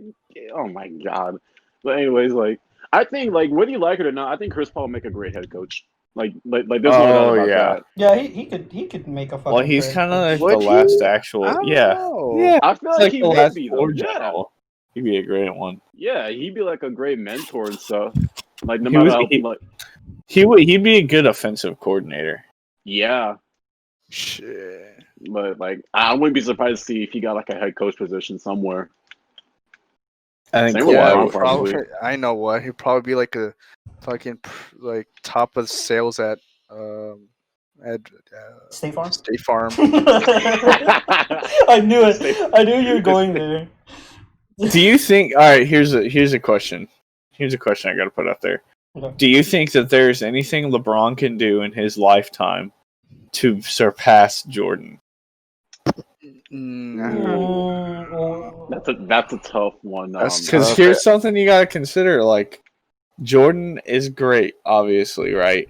oh my god. But anyways, like I think like whether you like it or not, I think Chris Paul will make a great head coach. Like there's no doubt Oh about yeah. that. Yeah, he could make a fucking. Well, he's great kind of coach. like the Would last he? I actual. don't Yeah. know. Yeah. I feel It's like like he the would last be though. floor Yeah. general. He'd be a great one. Yeah, he'd be like a great mentor and stuff. Like no He matter was- how he- like He'd be a good offensive coordinator. yeah. Shit. But like I wouldn't be surprised to see if he got like a head coach position somewhere. I think Same with Yeah, LeBron, he'd probably. I know what. He'd probably be like a fucking like top of sales at State Farm. State Farm. I knew it. I knew you were going there. Do you think? All right. Here's a question. Here's a question I got to put out there. Okay. Do you think that there's anything LeBron can do in his lifetime to surpass Jordan? That's a tough one. Because here's something you got to consider. Like, Jordan is great, obviously, right?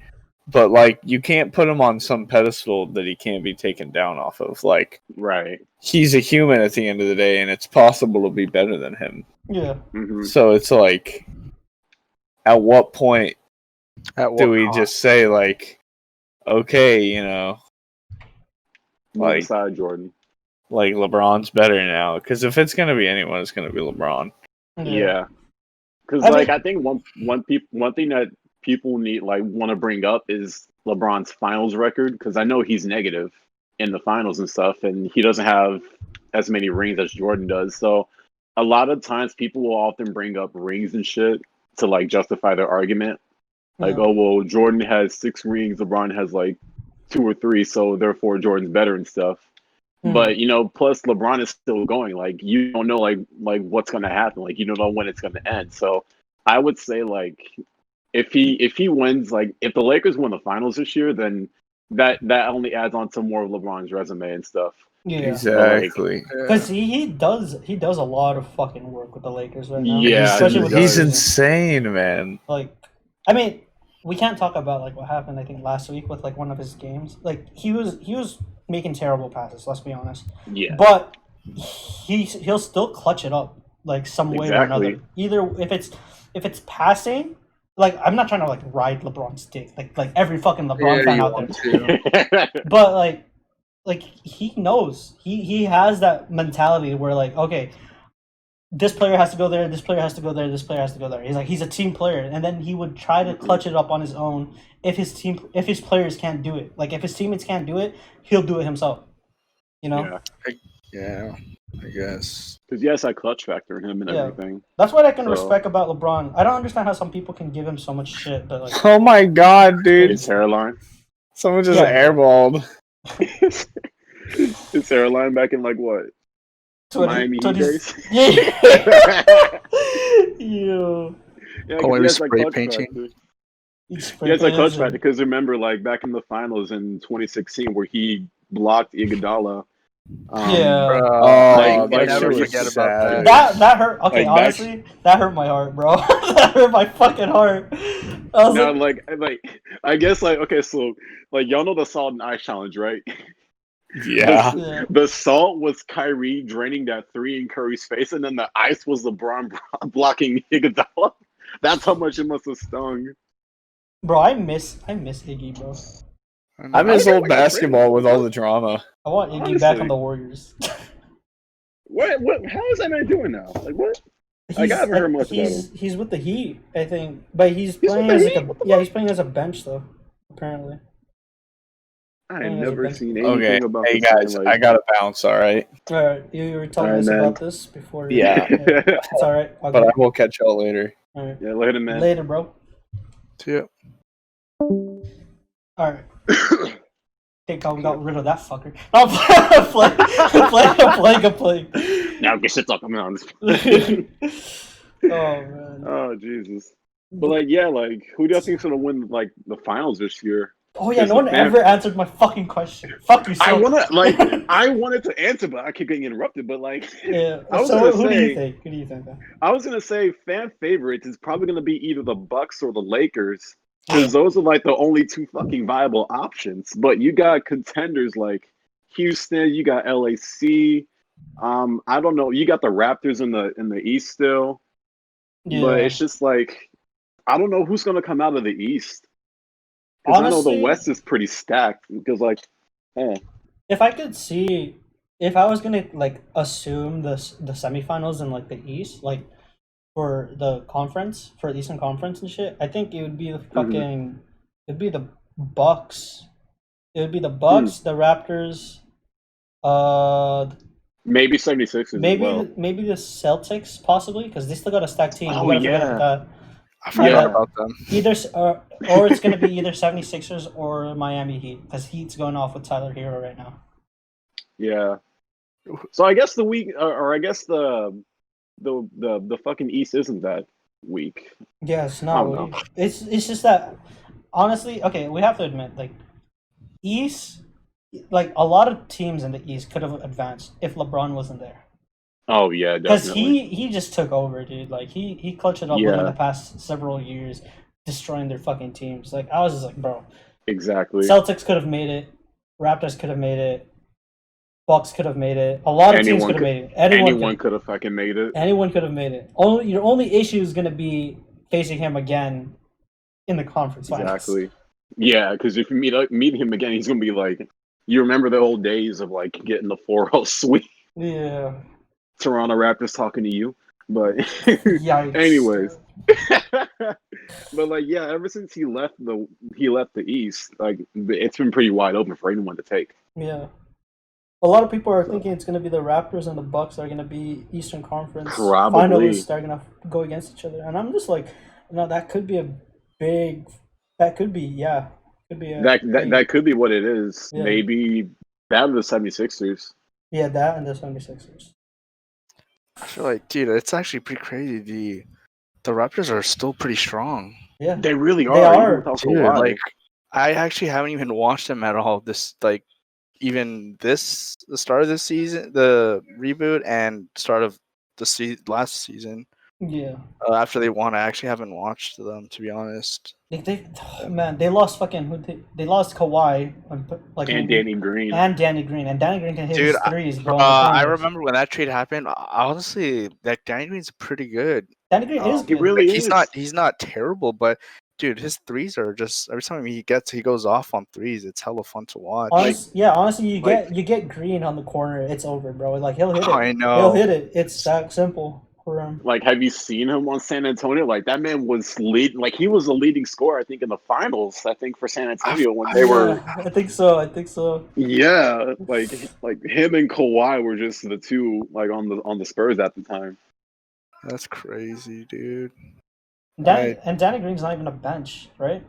But like, you can't put him on some pedestal that he can't be taken down off of. Like, right. he's a human at the end of the day, and it's possible to be better than him. Yeah. Mhm. So it's like, at what point do we cost? just say like, okay, you know, like Beside Jordan. like LeBron's better now? Because if it's gonna be anyone, it's gonna be LeBron. Yeah. Because I like mean- I think one thing that people need like want to bring up is LeBron's finals record, because I know he's negative in the finals and stuff, and he doesn't have as many rings as Jordan does. So a lot of times people will often bring up rings and shit to like justify their argument. Like, Yeah. oh well, Jordan has 6 rings, LeBron has like 2 or 3, so therefore Jordan's better and stuff. Mhm. But you know, plus LeBron is still going. Like you don't know like what's gonna happen. Like you don't know when it's gonna end. So I would say like if he wins, like if the Lakers win the finals this year, then that only adds on to more of LeBron's resume and stuff. Yeah. Exactly. Because he does a lot of fucking work with the Lakers right now. Yeah, Especially with he's the season. insane, man. Like, I mean, we can't talk about like what happened. I think last week with like one of his games. Like he was making terrible passes. Let's be honest. Yeah. But he'll still clutch it up like some way or Exactly. another. Either if it's passing. Like I'm not trying to like ride LeBron's dick, like every fucking LeBron fan out there. But like he knows he has that mentality where like, okay, this player has to go there, this player has to go there, this player has to go there. He's a team player, and then he would try to clutch it up on his own if his players can't do it. Like if his teammates can't do it, he'll do it himself. You know? Yeah, I guess. Because he has that clutch factor in him and Yeah. everything. That's what I can So- respect about LeBron. I don't understand how some people can give him so much shit, but like Oh my god, dude! His hairline. Someone just Yeah. airballed. His hairline back in like what? 20 Miami Heat 20 days? Yeah. Ew. Yeah, 'cause Oh, he when he was has that spray clutch painting? factor. He's He has that clutch freaking- factor because remember, like back in the finals in 2016, where he blocked Iguodala. Yeah. Like, you like, never shit was forget sad, about dude. that. That hurt. Okay, Like, honestly, that hurt my heart, bro. That hurt my fucking heart. I was Now, like, like I guess like okay, so like y'all know the salt and ice challenge, right? Yeah. yeah. The salt was Kyrie draining that 3 in Curry's face, and then the ice was LeBron blocking Iguodala. That's how much it must have stung. Bro, I miss Iggy, bro. I miss think old like basketball crazy. with all the drama. I want Iggy Honestly. back on the Warriors. What? How is that man doing now? Like what? I haven't heard much about him. He's with the Heat, I think, but he's He's playing with as the like Heat? What the yeah, fuck? he's playing as a bench though. Apparently. I Yeah, have never but- seen anything Okay, about hey this guys, man, like, I gotta bounce. All right, All right, you were telling Alright, us man. about this before. Yeah. It's all right. but I will catch y'all later. All right. yeah, later, man. Later, bro. Yeah. All right. Think I got rid of that fucker. I'm playing. Now get shit talking on. Oh man. Oh Jesus. But like, yeah, like, who do you think's gonna win like the finals this year? Oh yeah, There's no a one fan- ever answered my fucking question. Fuck you, I so. wanted to answer, but I keep getting interrupted. But like, Yeah. I was So gonna who do you say- think? Who do you think? I was gonna say fan favorites is probably gonna be either the Bucks or the Lakers. Because those are like the only two fucking viable options. But you got contenders like Houston, you got LAC. I don't know. You got the Raptors in the East still, but Yeah. it's just like I don't know who's gonna come out of the East. Because I know the Honestly, West is pretty stacked. Because like, if I could see, if I was gonna like assume the semifinals in like the East, like for the conference, for the Eastern Conference and shit, I think it would be the fucking, it'd be the Bucks. It would be the Bucks, the Raptors, maybe 76ers as well. maybe the Celtics possibly because they still got a stacked team. Oh, We gotta forget yeah. about that. I forgot Yeah. about them. Either or it's gonna be either 76ers or Miami Heat because Heat's going off with Tyler Hero right now. Yeah. So I guess the week, or I guess the fucking East isn't that weak. Yeah, it's I not. don't know. It's just that honestly, okay, we have to admit like East, like a lot of teams in the East could have advanced if LeBron wasn't there. Oh yeah, Because definitely. he just took over, dude. Like he clutched it up within the past several years, destroying their fucking teams. Like I was just like, bro. Exactly. Celtics could have made it. Raptors could have made it. Bucks could have made it. A lot of teams could have made it. Anyone could have fucking made it. Anyone could have made it. Your only issue is gonna be facing him again in the conference finals. Exactly. Yeah, because if you meet him again, he's gonna be like, you remember the old days of like getting the 4-0 sweep. Yeah. Toronto Raptors talking to you, but Yikes. anyways. But like, yeah, ever since he left the East, like it's been pretty wide open for anyone to take. Yeah. A lot of people are thinking it's going to be the Raptors and the Bucks are going to be Eastern Conference Probably. finalists that are going to go against each other. And I'm just like, no, that could be a big. That could be, yeah. Could be that could be what it is. Yeah. Maybe that or the 76ers. Yeah, that and the 76ers. I feel like, dude, it's actually pretty crazy. The Raptors are still pretty strong. Yeah. They really are. They are. Without Dude, Kawhi. like I actually haven't even watched them at all. This like even the start of this season, the reboot, and start of the last season. Yeah. After they won, I actually haven't watched them, to be honest. They lost fucking. They lost Kawhi and Danny Green. And Danny Green can hit Dude, his threes. I remember when that trade happened. Honestly, that Danny Green's pretty good. Danny Green is He good. really Like, is. he's not terrible, but dude, his threes are just every time he goes off on threes. It's hella fun to watch. Honestly, you get Green on the corner, it's over, bro. Like he'll hit it. I know. He'll hit it. It's that simple for him. Like, have you seen him on San Antonio? Like that man was he was the leading scorer, I think, in the finals. I think for San Antonio when they were. I think so. Yeah, like him and Kawhi were just the two like on the Spurs at the time. That's crazy, dude. And Danny Green's not even a bench, right?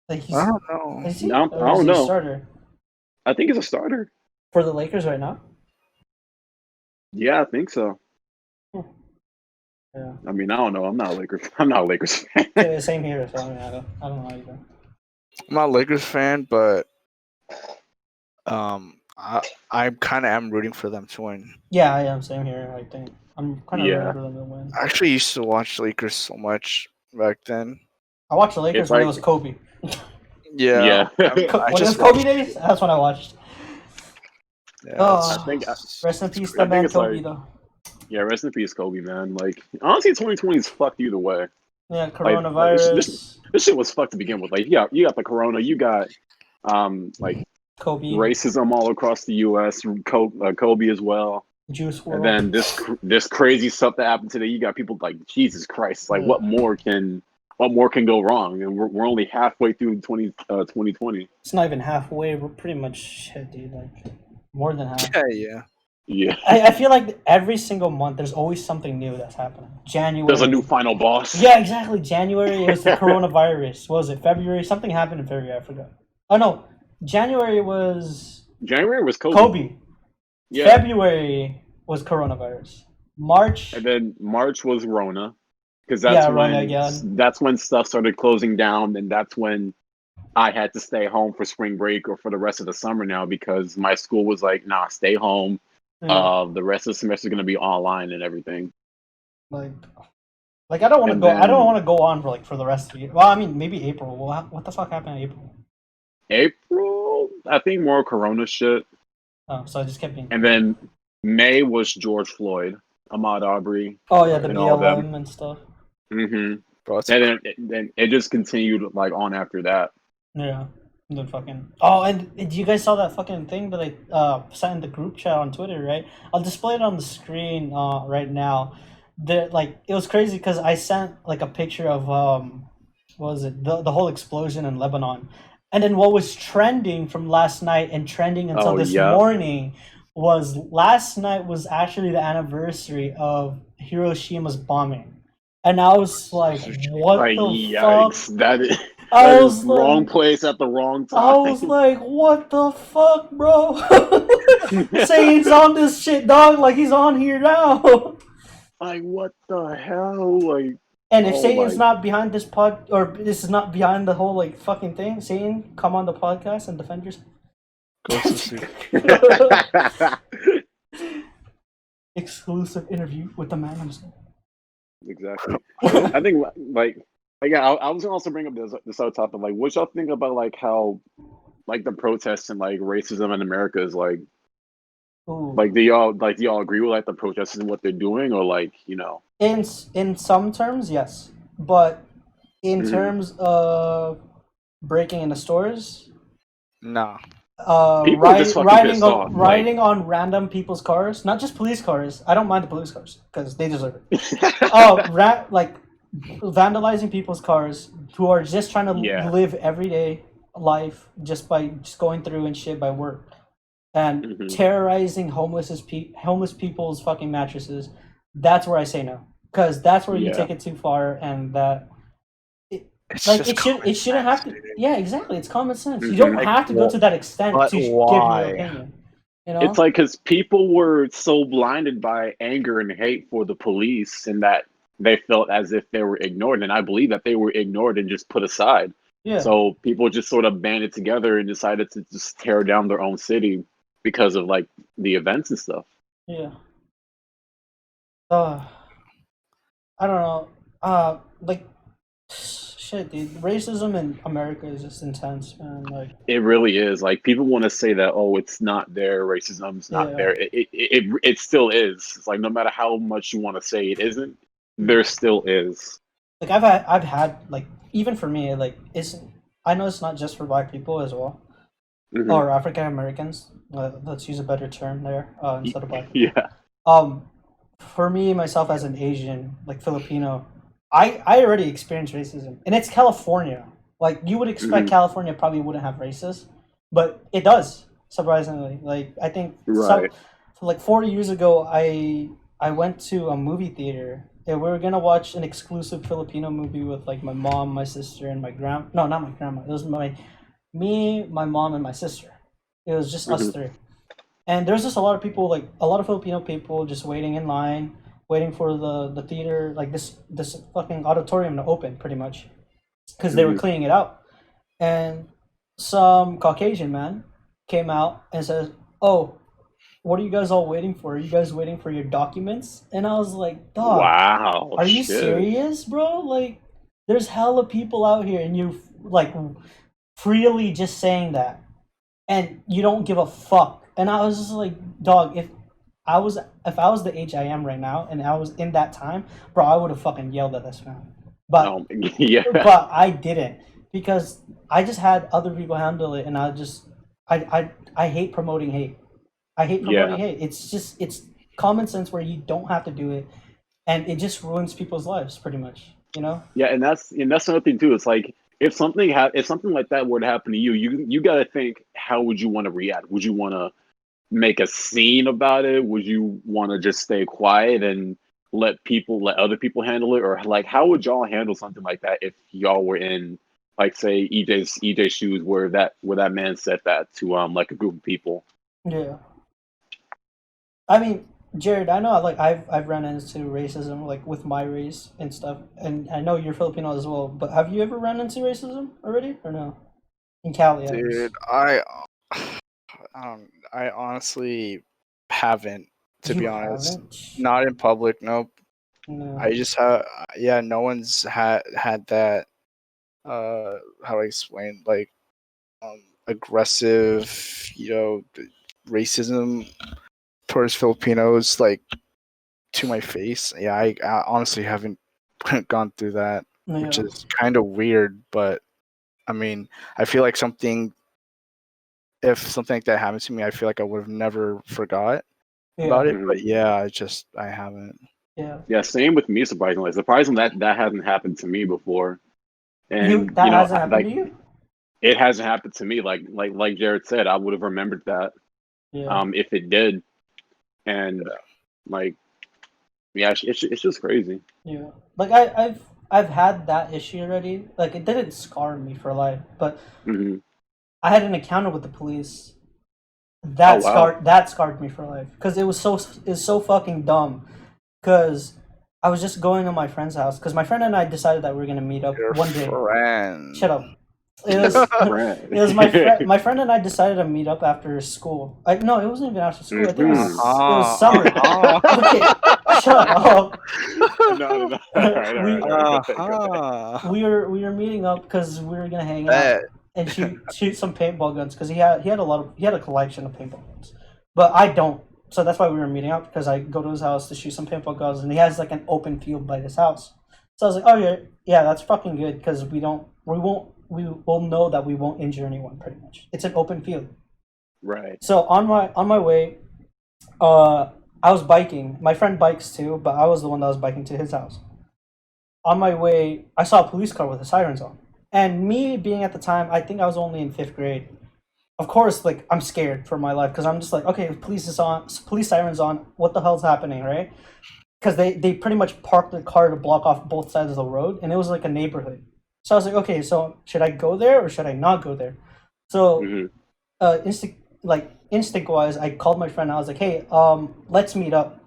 Like he's, I don't know. Is he? No, Or I is don't he a know. starter I think he's a starter. for the Lakers right now. Yeah, I think so. Yeah. I mean, I don't know. I'm not a Lakers fan. Yeah, same here. So I mean, I don't know either. I'm not a Lakers fan, but I kind of am rooting for them to win. Yeah, I am. Same here. I think I'm kind of Yeah. rooting for them to win. I actually used to watch Lakers so much back then. I watched the Lakers It's when it like- was Kobe. Yeah. I When it was just Kobe watched- days, that's when I watched. Yeah, Oh, I think Rest in peace, I the think man it's Kobe, like- though. Yeah, rest in peace, Kobe, man. Like, honestly, 2020 is fucked either way. Yeah, coronavirus. This shit was fucked to begin with. Like, you got the corona, you got like Kobe, racism all across the U.S. Kobe as well, Juice and WRLD. then this crazy stuff that happened today. You got people like Jesus Christ. Like, Yeah. what more can go wrong? And we're only halfway through 2020. It's not even halfway. We're pretty much shit, dude. Like more than half. Yeah. Yeah, I feel like every single month there's always something new that's happening. January. there's a new final boss. Yeah, exactly. January it was the coronavirus. What was it? February? Something happened in February. I forgot. Oh no, January was January was Kobe. Yeah, February was coronavirus. March. and then March was Rona, because that's when Rona again. that's when stuff started closing down, and that's when I had to stay home for spring break or for the rest of the summer now because my school was like, nah, stay home. Yeah, The rest of the semester is going to be online and everything. like Like I don't want to And go. I don't then want to go on for the rest of the year. Well, I mean, maybe April. Well, what the fuck happened in April? April, I think more Corona shit. Oh, so I just kept being. And then May was George Floyd, Ahmaud Arbery, Oh yeah, the and all them. BLM and stuff. Mm-hmm. Bro, it's And then it just continued like on after that. Yeah. And then fucking. Oh, and you guys saw that fucking thing that I sent in the group chat on Twitter, right? I'll display it on the screen right now. It was crazy because I sent like a picture of what was it, the whole explosion in Lebanon, and then what was trending from last night and trending until Oh this yeah. morning was last night was actually the anniversary of Hiroshima's bombing, and I was like, what Like the yikes. fuck? That is I that was is wrong like, place at the wrong I time. was like, what the fuck, bro? Saying he's on this shit, dog, like he's on here now. Like what the hell? Like And if oh Satan's my not behind this pod, or this is not behind the whole like fucking thing, Satan, come on the podcast and defend yourself. Ghost of Exclusive interview with the man himself. Exactly. I think like yeah, I was gonna also bring up this other topic. Like what y'all think about like how like the protests and like racism in America is like Ooh. like do y'all agree with like the protests and what they're doing or like, you know? In some terms, yes, but in Mhm. terms of breaking into stores, Nah. People are just fucking pissed off. riding on random people's cars, not just police cars. I don't mind the police cars because they deserve it. Like vandalizing people's cars who are just trying to Yeah. live everyday life just by just going through and shit by work, and Mhm. terrorizing homeless people's fucking mattresses. That's where I say no, because that's where you Yeah. take it too far, and that. It's Like just it shouldn't have to. dude. Yeah, exactly. It's common sense. You Mhm. don't Like, have to go to that extent but to give why? your opinion. You know, It's like because people were so blinded by anger and hate for the police and that they felt as if they were ignored. And I believe that they were ignored and just put aside. yeah, So people just sort of banded together and decided to just tear down their own city because of like the events and stuff. yeah. I don't know. Like, shit, dude. Racism in America is just intense, man. Like, It really is. Like people want to say that, oh, it's not there, racism's not yeah, there. It still is. It's like no matter how much you want to say it isn't, there still is. like I've had like even for me like it's I know it's not just for black people as well Mhm. or African Americans. Let's use a better term there instead of black people. Yeah. For me myself as an Asian like Filipino, I already experienced racism and it's California. Like you would expect Mhm. California probably wouldn't have racists, but it does surprisingly. Like I think Right. like 4 years ago I went to a movie theater and we were gonna watch an exclusive Filipino movie with like my mom, my sister, and my grandma. No, not my grandma. It was my mom, and my sister. It was just us Mhm. three. And there's just a lot of people, like a lot of Filipino people, just waiting in line, waiting for the theater, like this fucking auditorium to open, pretty much, because they were Mhm. cleaning it out. And some Caucasian man came out and says, "Oh, what are you guys all waiting for? Are you guys waiting for your documents?" And I was like, "Dog, Wow. are you Shit. serious, bro? Like, there's hella people out here, and you like freely just saying that, and you don't give a fuck." And I was just like, "Dog, if I was the age I am right now, and I was in that time, bro, I would have fucking yelled at this man." But Yeah. but I didn't because I just had other people handle it, and I hate promoting hate. I hate promoting Yeah. hate. It's common sense where you don't have to do it, and it just ruins people's lives pretty much. You know? Yeah, and that's another thing too. It's like if something like that were to happen to you, you got to think how would you want to react? Would you want to make a scene about it? Would you want to just stay quiet and let other people handle it, or like how would y'all handle something like that if y'all were in like say EJ's shoes where that man said that to like a group of people? Yeah. I mean, Jared, I know like I've run into racism like with my race and stuff, and I know you're Filipino as well. But have you ever run into racism already or no? In Cali, at least. Dude, I honestly haven't, to You be honest. haven't? Not in public, nope. No. I just have, yeah, no one's had that. How do I explain? Like, aggressive, racism towards Filipinos, like to my face. Yeah, I honestly haven't gone through that, which Yeah. is kind of weird. But I mean, I feel like if something like that happened to me, I feel like I would have never forgot about Yeah. it. But yeah, I haven't. Yeah. Yeah, same with me. Surprisingly, that hasn't happened to me before, You and that hasn't happened like to you? it hasn't happened to me. Like Jared said, I would have remembered that Yeah. if it did, and like yeah, it's just crazy. Yeah. Like I've had that issue already. Like it didn't scar me for life, but Hmm. I had an encounter with the police Oh wow. that scarred me for life because it's so fucking dumb. Because I was just going to my friend's house because my friend and I decided that we were gonna meet up Your one day. friend. Shut up. It Your was friend. it was my friend and I decided to meet up after school. No, it wasn't even after school. I think it was summer. Okay, shut up. No. All right. Go ahead. We were meeting up because we were gonna hang Bet. out and shoot some paintball guns because he had a collection of paintball guns, but I don't. So that's why we were meeting up because I go to his house to shoot some paintball guns and he has like an open field by his house. So I was like, oh yeah, that's fucking good because we will know that we won't injure anyone pretty much. It's an open field. Right. So on my way, I was biking. My friend bikes too, but I was the one that was biking to his house. On my way, I saw a police car with the sirens on. And me being at the time, I think I was only in 5th grade. Of course, like I'm scared for my life because I'm just like, okay, police sirens on. What the hell's happening, right? Because they pretty much parked the car to block off both sides of the road, and it was like a neighborhood. So I was like, okay, so should I go there or should I not go there? So Hmm. instinct wise, I called my friend. I was like, hey, let's meet up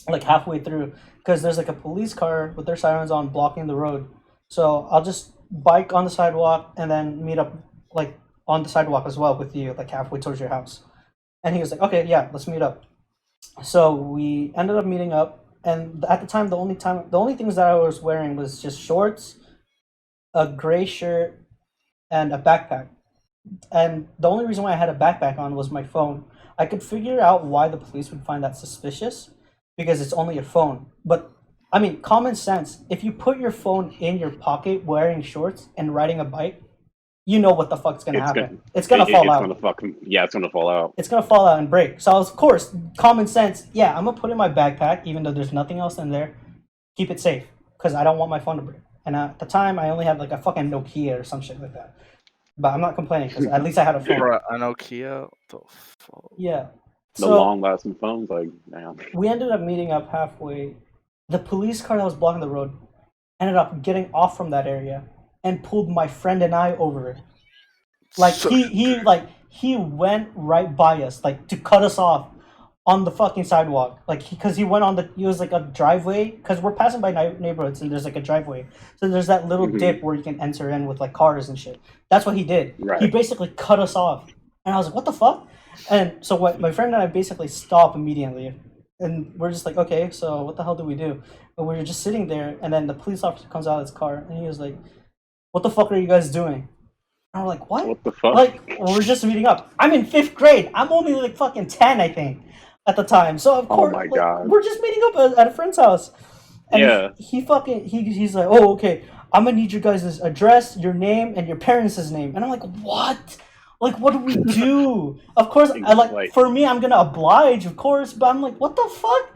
like halfway through because there's like a police car with their sirens on blocking the road. So I'll just bike on the sidewalk and then meet up like on the sidewalk as well with you, like halfway towards your house. And he was like, okay, yeah, let's meet up. So we ended up meeting up, and at the time, the only things that I was wearing was just shorts, a gray shirt, and a backpack. And the only reason why I had a backpack on was my phone. I could figure out why the police would find that suspicious because it's only a phone. But I mean, common sense. If you put your phone in your pocket wearing shorts and riding a bike, you know what the fuck's gonna It's gonna happen. It's gonna fall it's out. gonna fucking yeah, it's gonna fall out. It's gonna fall out and break. So of course, common sense. Yeah, I'm gonna put it in my backpack, even though there's nothing else in there. Keep it safe because I don't want my phone to break. And at the time, I only had like a fucking Nokia or some shit like that. But I'm not complaining because at least I had a phone. For a Nokia, what the fuck? Yeah. The So long lasting phones, like damn. we ended up meeting up halfway. The police car that was blocking the road ended up getting off from that area and pulled my friend and I over it. Like he went right by us, like to cut us off on the fucking sidewalk. Like because he went on he was like a driveway because we're passing by neighborhoods and there's like a driveway. So there's that little Mhm. dip where you can enter in with like cars and shit. That's what he did. Right. He basically cut us off, and I was like, what the fuck? And so what my friend and I basically stop immediately, and we're just like, okay, so what the hell do we do? And we were just sitting there, and then the police officer comes out of his car, and he was like, what the fuck are you guys doing? And we're like, what? What the fuck? Like, we're just meeting up. I'm in 5th grade. I'm only like fucking 10, I think, at the time. So of Oh course, my like, God. we're just meeting up at a friend's house. And Yeah. he's like, oh, okay, I'm gonna need your guys' address, your name, and your parents' name. And I'm like, what? Like, what do we do? Of course, for me, I'm gonna oblige, of course, but I'm like, what the fuck?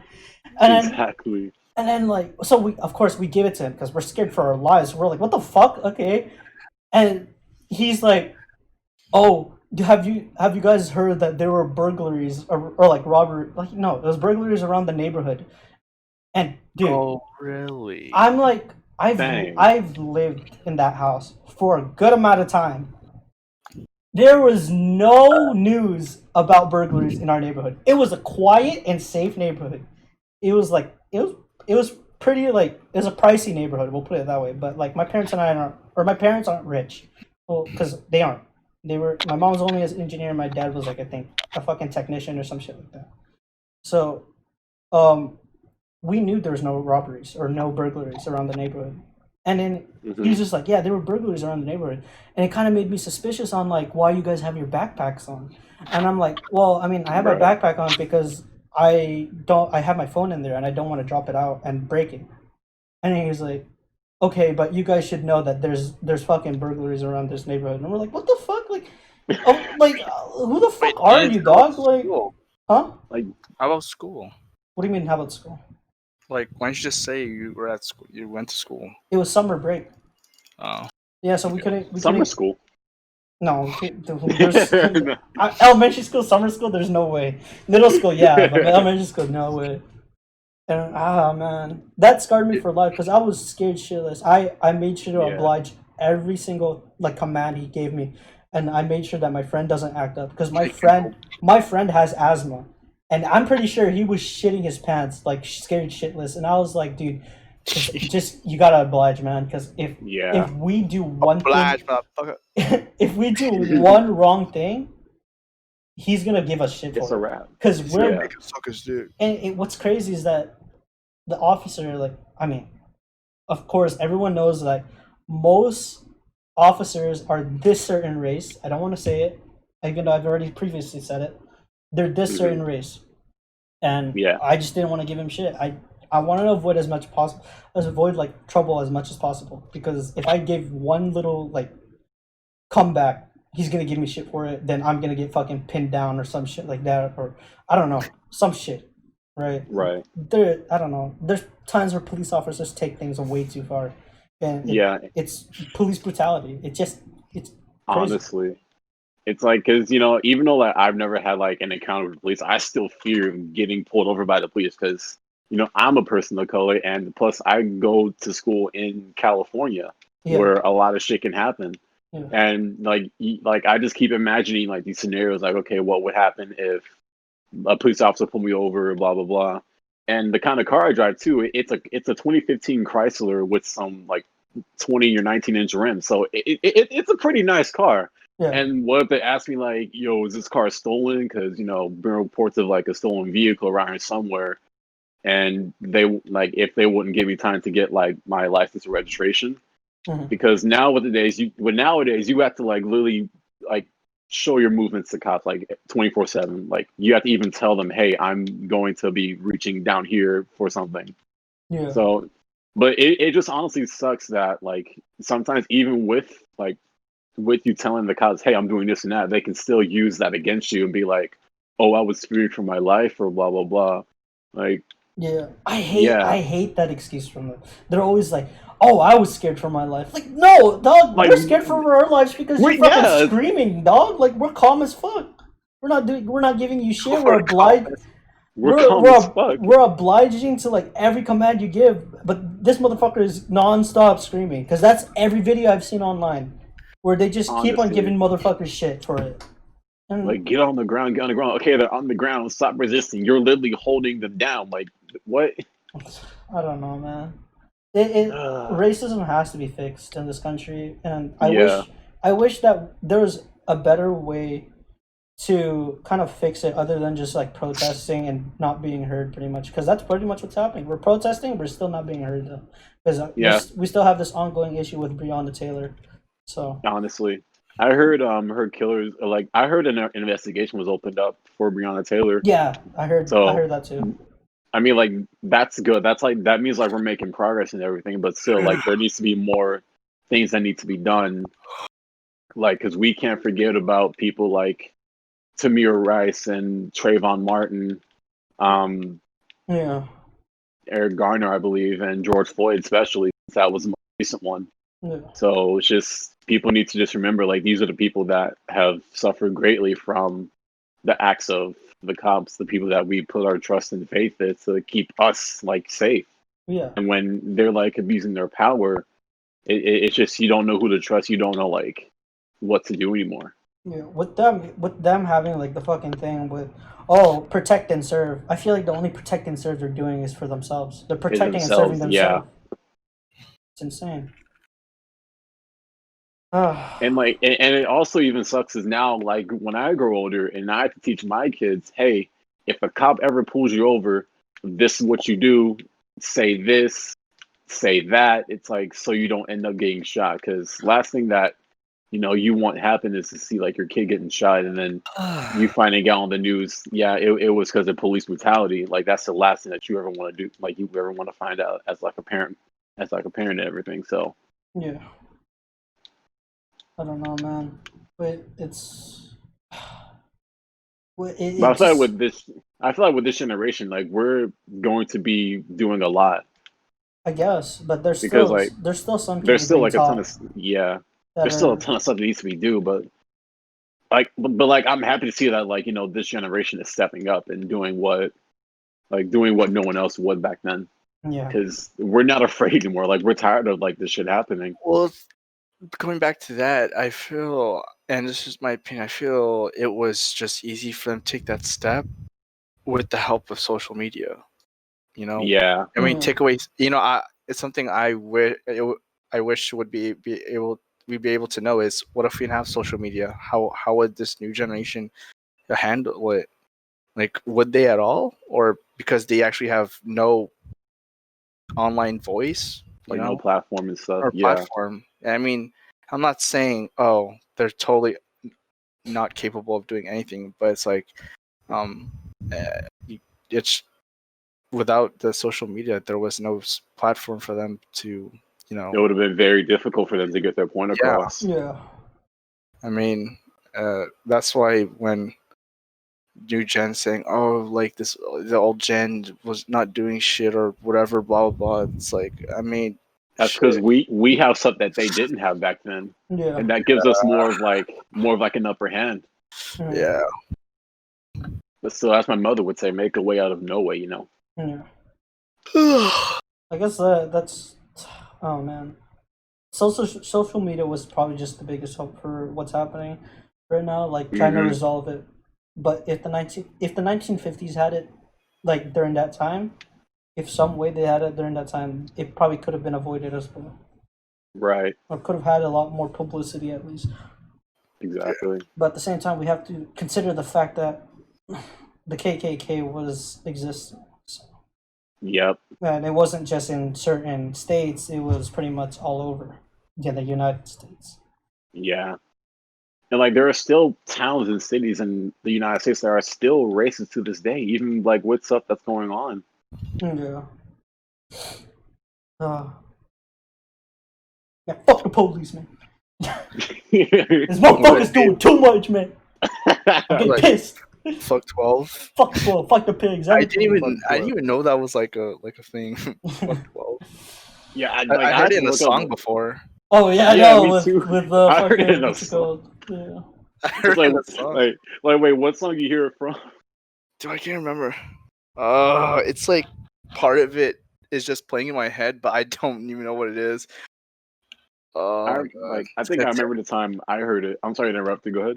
And Exactly. then like, so we give it to him because we're scared for our lives. We're like, what the fuck? Okay. And he's like, oh, have you guys heard that there were burglaries or like robbery? Like, no, there was burglaries around the neighborhood. And dude, Oh, really? I'm like, Dang. I've lived in that house for a good amount of time. There was no news about burglaries in our neighborhood. It was a quiet and safe neighborhood. It was like it was pretty like it was a pricey neighborhood. We'll put it that way. But like my parents aren't rich, well, because they aren't. My mom was only an engineer. My dad was like I think a fucking technician or some shit like that. So, we knew there was no robberies or no burglaries around the neighborhood. And then Mhm. he was just like, yeah, there were burglaries around the neighborhood. And it kind of made me suspicious on like why you guys have your backpacks on. And I'm like, well, I mean, I have my Right. backpack on because I have my phone in there and I don't want to drop it out and break it. And he was like, okay, but you guys should know that there's fucking burglaries around this neighborhood. And we're like, what the fuck? Like, who the fuck are and you, how about dog? Like, school? huh? How about school? What do you mean, how about school? Like, why don't you just say you were at school? You went to school. It was summer break. Oh, Yeah, so we couldn't. Summer school. No, there's elementary school, summer school. There's no way. Middle school, yeah, but elementary school, no way. And man, that scarred me for life because I was scared shitless. I made sure to Yeah. oblige every single like command he gave me, and I made sure that my friend doesn't act up because my friend has asthma, and I'm pretty sure he was shitting his pants like scared shitless. And I was like, dude, just you gotta oblige, man, because if we do one oblige, motherfucker. if we do one wrong thing, he's gonna give us shit It's for a it. wrap. Because we're Yeah. Suck his dick. and what's crazy is that the officer, like, I mean, of course, everyone knows that most officers are this certain race. I don't want to say it, even though I've already previously said it. They're this certain race, and Yeah. I just didn't want to give him shit. I want to avoid as much possible, avoid like trouble as much as possible. Because if I give one little like comeback, he's gonna give me shit for it. Then I'm gonna get fucking pinned down or some shit like that, or I don't know, some shit. Right. Right. I don't know. There's times where police officers take things way too far, and it's police brutality. It's crazy. Honestly, it's like because even though like I've never had like an encounter with the police, I still fear getting pulled over by the police because I'm a person of color, and plus I go to school in California where a lot of shit can happen. Yeah. And like I just keep imagining like these scenarios, like, okay, what would happen if a police officer pulled me over, blah blah blah. And the kind of car I drive too, it's a 2015 Chrysler with some like 20 or 19-inch rims, so it's a pretty nice car. Yeah. And what if they ask me like, yo, is this car stolen? Because been reports of like a stolen vehicle around here somewhere, and they like if they wouldn't give me time to get like my license or registration. Because nowadays you have to like literally like show your movements to cops like 24/7. Like you have to even tell them, hey, I'm going to be reaching down here for something. Yeah. So, but it just honestly sucks that like sometimes even with you telling the cops, hey, I'm doing this and that, they can still use that against you and be like, oh, I was feared for my life or blah blah blah. Like, yeah, I hate that excuse from them. They're always like, oh, I was scared for my life. Like, no, dog, we're scared for our lives because you're fucking screaming, dog. Like, we're calm as fuck. We're not giving you shit. We're obliged. We're obliging to like every command you give, but this motherfucker is non-stop screaming because that's every video I've seen online where they just keep on giving motherfuckers shit for it. And like, get on the ground. Okay, they're on the ground. Stop resisting. You're literally holding them down. Like, what? I don't know, man. Racism has to be fixed in this country, and I wish that there was a better way to kind of fix it other than just like protesting and not being heard, pretty much, because that's pretty much what's happening. We're protesting, we're still not being heard though, because we still have this ongoing issue with Breonna Taylor. So honestly, I heard her killers like I heard an investigation was opened up for Breonna Taylor. Yeah, I heard that too. I mean, like, that's good. That's like that means like we're making progress and everything, but still, like, there needs to be more things that need to be done. Like, because we can't forget about people like Tamir Rice and Trayvon Martin, Eric Garner, I believe, and George Floyd, especially. That was the most recent one. Yeah. So it's just people need to just remember, like, these are the people that have suffered greatly from the acts of the cops, the people that we put our trust and faith in to keep us like safe. Yeah. And when they're like abusing their power, it's just you don't know who to trust. You don't know like what to do anymore. Yeah, with them having like the fucking thing with protect and serve. I feel like the only protect and serve they're doing is for themselves. They're protecting and serving themselves. Yeah. It's insane. And like, and it also even sucks is now like when I grow older and I have to teach my kids, hey, if a cop ever pulls you over, this is what you do. say this, say that. It's like so you don't end up getting shot. Because last thing that you want happen is to see like your kid getting shot, and then you finding out on the news, yeah, it was because of police brutality. Like that's the last thing that you ever want to do. Like you ever want to find out as like a parent, and everything. So Yeah. I don't know, man. But it's. but I feel like with this generation, like we're going to be doing a lot I guess, but there's because still like some there's kids still being like a ton taught of yeah, that there's still a are ton of stuff that needs to be do, but like I'm happy to see that like this generation is stepping up and doing what no one else would back then yeah. because we're not afraid anymore. Like we're tired of like this shit happening. Well, going back to that, I feel, and this is my opinion, I feel it was just easy for them to take that step with the help of social media. Yeah, I mean, Mm. take away. It's something I wish would be able we'd be able to know is what if we didn't have social media? How would this new generation handle it? Like, would they at all, or because they actually have no online voice, like no platform and stuff. or Yeah, platform? I mean, I'm not saying they're totally not capable of doing anything, but it's like um, it's without the social media, there was no platform for them to, it would have been very difficult for them to get their point Yeah. across. Yeah. I mean, that's why when new gen saying, "Oh, like the old gen was not doing shit or whatever," blah blah blah. It's like, I mean, That's because shit. we have stuff that they didn't have back then, Yeah. and that gives us more of like an upper hand. Mm. Yeah. But still, as my mother would say, make a way out of no way. Yeah. I guess that's. Oh man. Social media was probably just the biggest hope for what's happening right now, like trying to Mhm. resolve it. But if the 1950s had it, like during that time, if some way they had it during that time, it probably could have been avoided as well, Right. or could have had a lot more publicity at least. Exactly. But at the same time, we have to consider the fact that the KKK was existing. So, Yep. and it wasn't just in certain states; it was pretty much all over. Yeah, the United States. Yeah. And like there are still towns and cities in the United States that are still racist to this day, even like with stuff that's going on. Yeah. Uh, yeah, fuck the police, man. This motherfucker's doing too much, man. I'm getting Like, pissed. fuck 12. Fuck 12, fuck the pigs. I didn't Fuck even know that was like a thing. Fuck 12. Yeah, I had heard to it in a look up- song before. Oh yeah, I Yeah, know me with too. I heard it fucking in a what's it song. called? Yeah. I heard It's like, it in a song. like, wait, what song you hear it from? Dude, I can't remember. It's like part of it is just playing in my head, but I don't even know what it is. Oh my god! I think I remember the time I heard it. I'm sorry to interrupt you. Go ahead.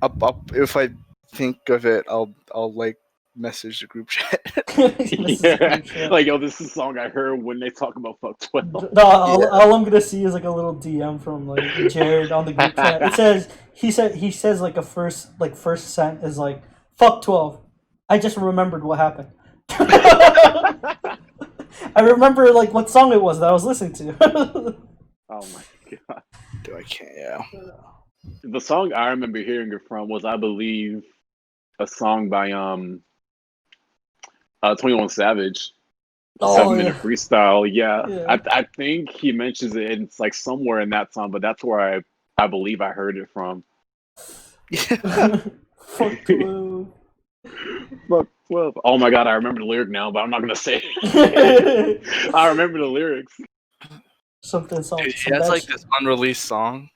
Up. If I think of it, I'll like message the group chat. Yeah, like yo, this is a song I heard when they talk about fuck 12. No, all I'm gonna see is like a little DM from like Jared on the group chat. It says he says like a first sent is like fuck 12. I just remembered what happened. I remember like what song it was that I was listening to. Oh my god. Dude, I can't. Yeah. The song I remember hearing it from was, I believe, a song by 21 Savage. Oh, 7-minute freestyle. Yeah. Yeah. I think he mentions it. And it's like somewhere in that song, but that's where I believe I heard it from. Fuck 12. Fuck 12. Oh my god, I remember the lyric now, but I'm not gonna say it. I remember the lyrics. Something. Dude, he has like this unreleased song.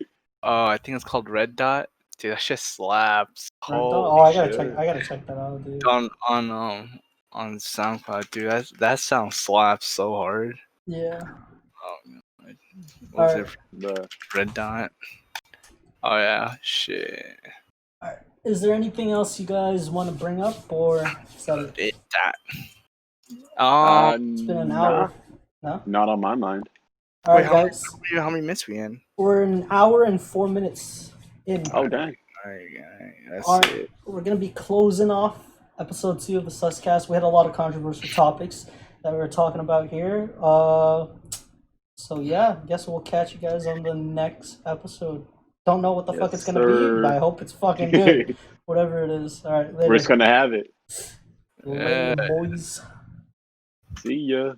I think it's called Red Dot. Dude, that shit slaps. Oh, I gotta Holy shit. check. I gotta check that out, dude. On SoundCloud, dude. That sound slaps so hard. Yeah. Oh, God. What was Alright. it? The Red Dot. Oh yeah, shit. Is there anything else you guys want to bring up, or is that it? It's been an hour. No. Not on my mind. All right, Wait, guys. how many minutes we in? We're an hour and 4 minutes in. Oh dang. Alright, that's All right, it. we're gonna be closing off episode 2 of the Suscast. We had a lot of controversial topics. that we're talking about here. So yeah, guess we'll catch you guys on the next episode. Don't know what the fuck it's gonna be, but I hope it's fucking good. Whatever it is. All right, later. We're just gonna have it. Later, boys. See ya.